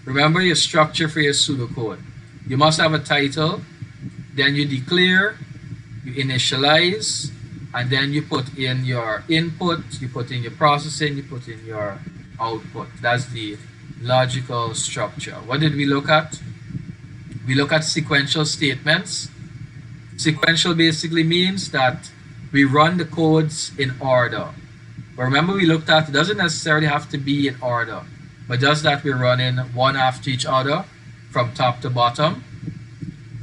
Remember your structure for your pseudocode. You must have a title, then you declare, you initialize, and then you put in your input, you put in your processing, you put in your output. That's the logical structure. What did we look at? We look at sequential statements. Sequential basically means that we run the codes in order. But remember we looked at, it doesn't necessarily have to be in order, but just that we're running one after each other from top to bottom.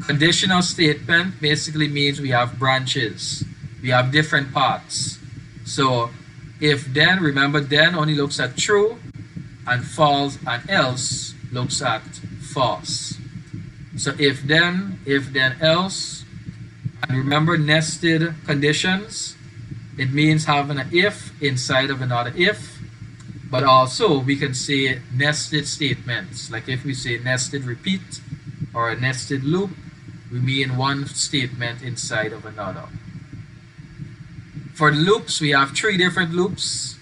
Conditional statement basically means we have branches. We have different paths. So if then, remember then only looks at true, and false and else looks at false. So if then else, and remember nested conditions, it means having an if inside of another if, but also we can say nested statements. Like if we say nested repeat or a nested loop, we mean one statement inside of another. For the loops, we have two different loops.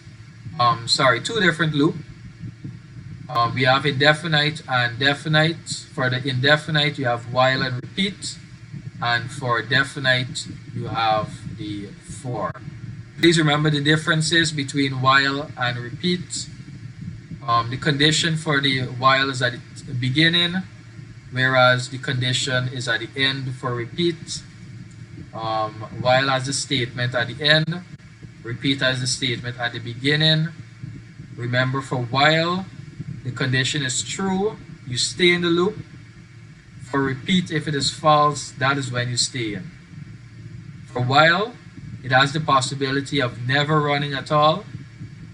We have indefinite and definite. For the indefinite, you have while and repeat. And for definite, you have the for. Please remember the differences between while and repeat. The condition for the while is at the beginning, whereas the condition is at the end for repeat. While has the statement at the end, repeat has the statement at the beginning. Remember for while, the condition is true, you stay in the loop. For repeat, if it is false, that is when you stay in. For while, it has the possibility of never running at all,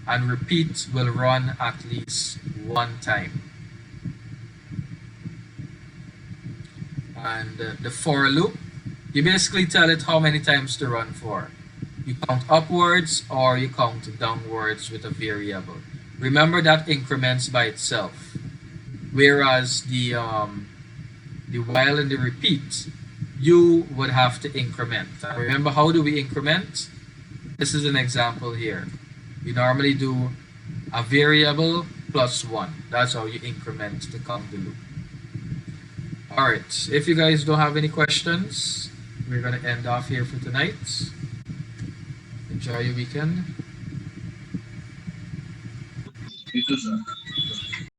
and repeat will run at least one time. And the for loop, you basically tell it how many times to run for. You count upwards or you count downwards with a variable. Remember that increments by itself. Whereas the while and the repeat, you would have to increment. Remember, how do we increment? This is an example here. We normally do a variable plus 1. That's how you increment to count the loop. Alright, if you guys don't have any questions, we're going to end off here for tonight. Enjoy your weekend. You too, sir.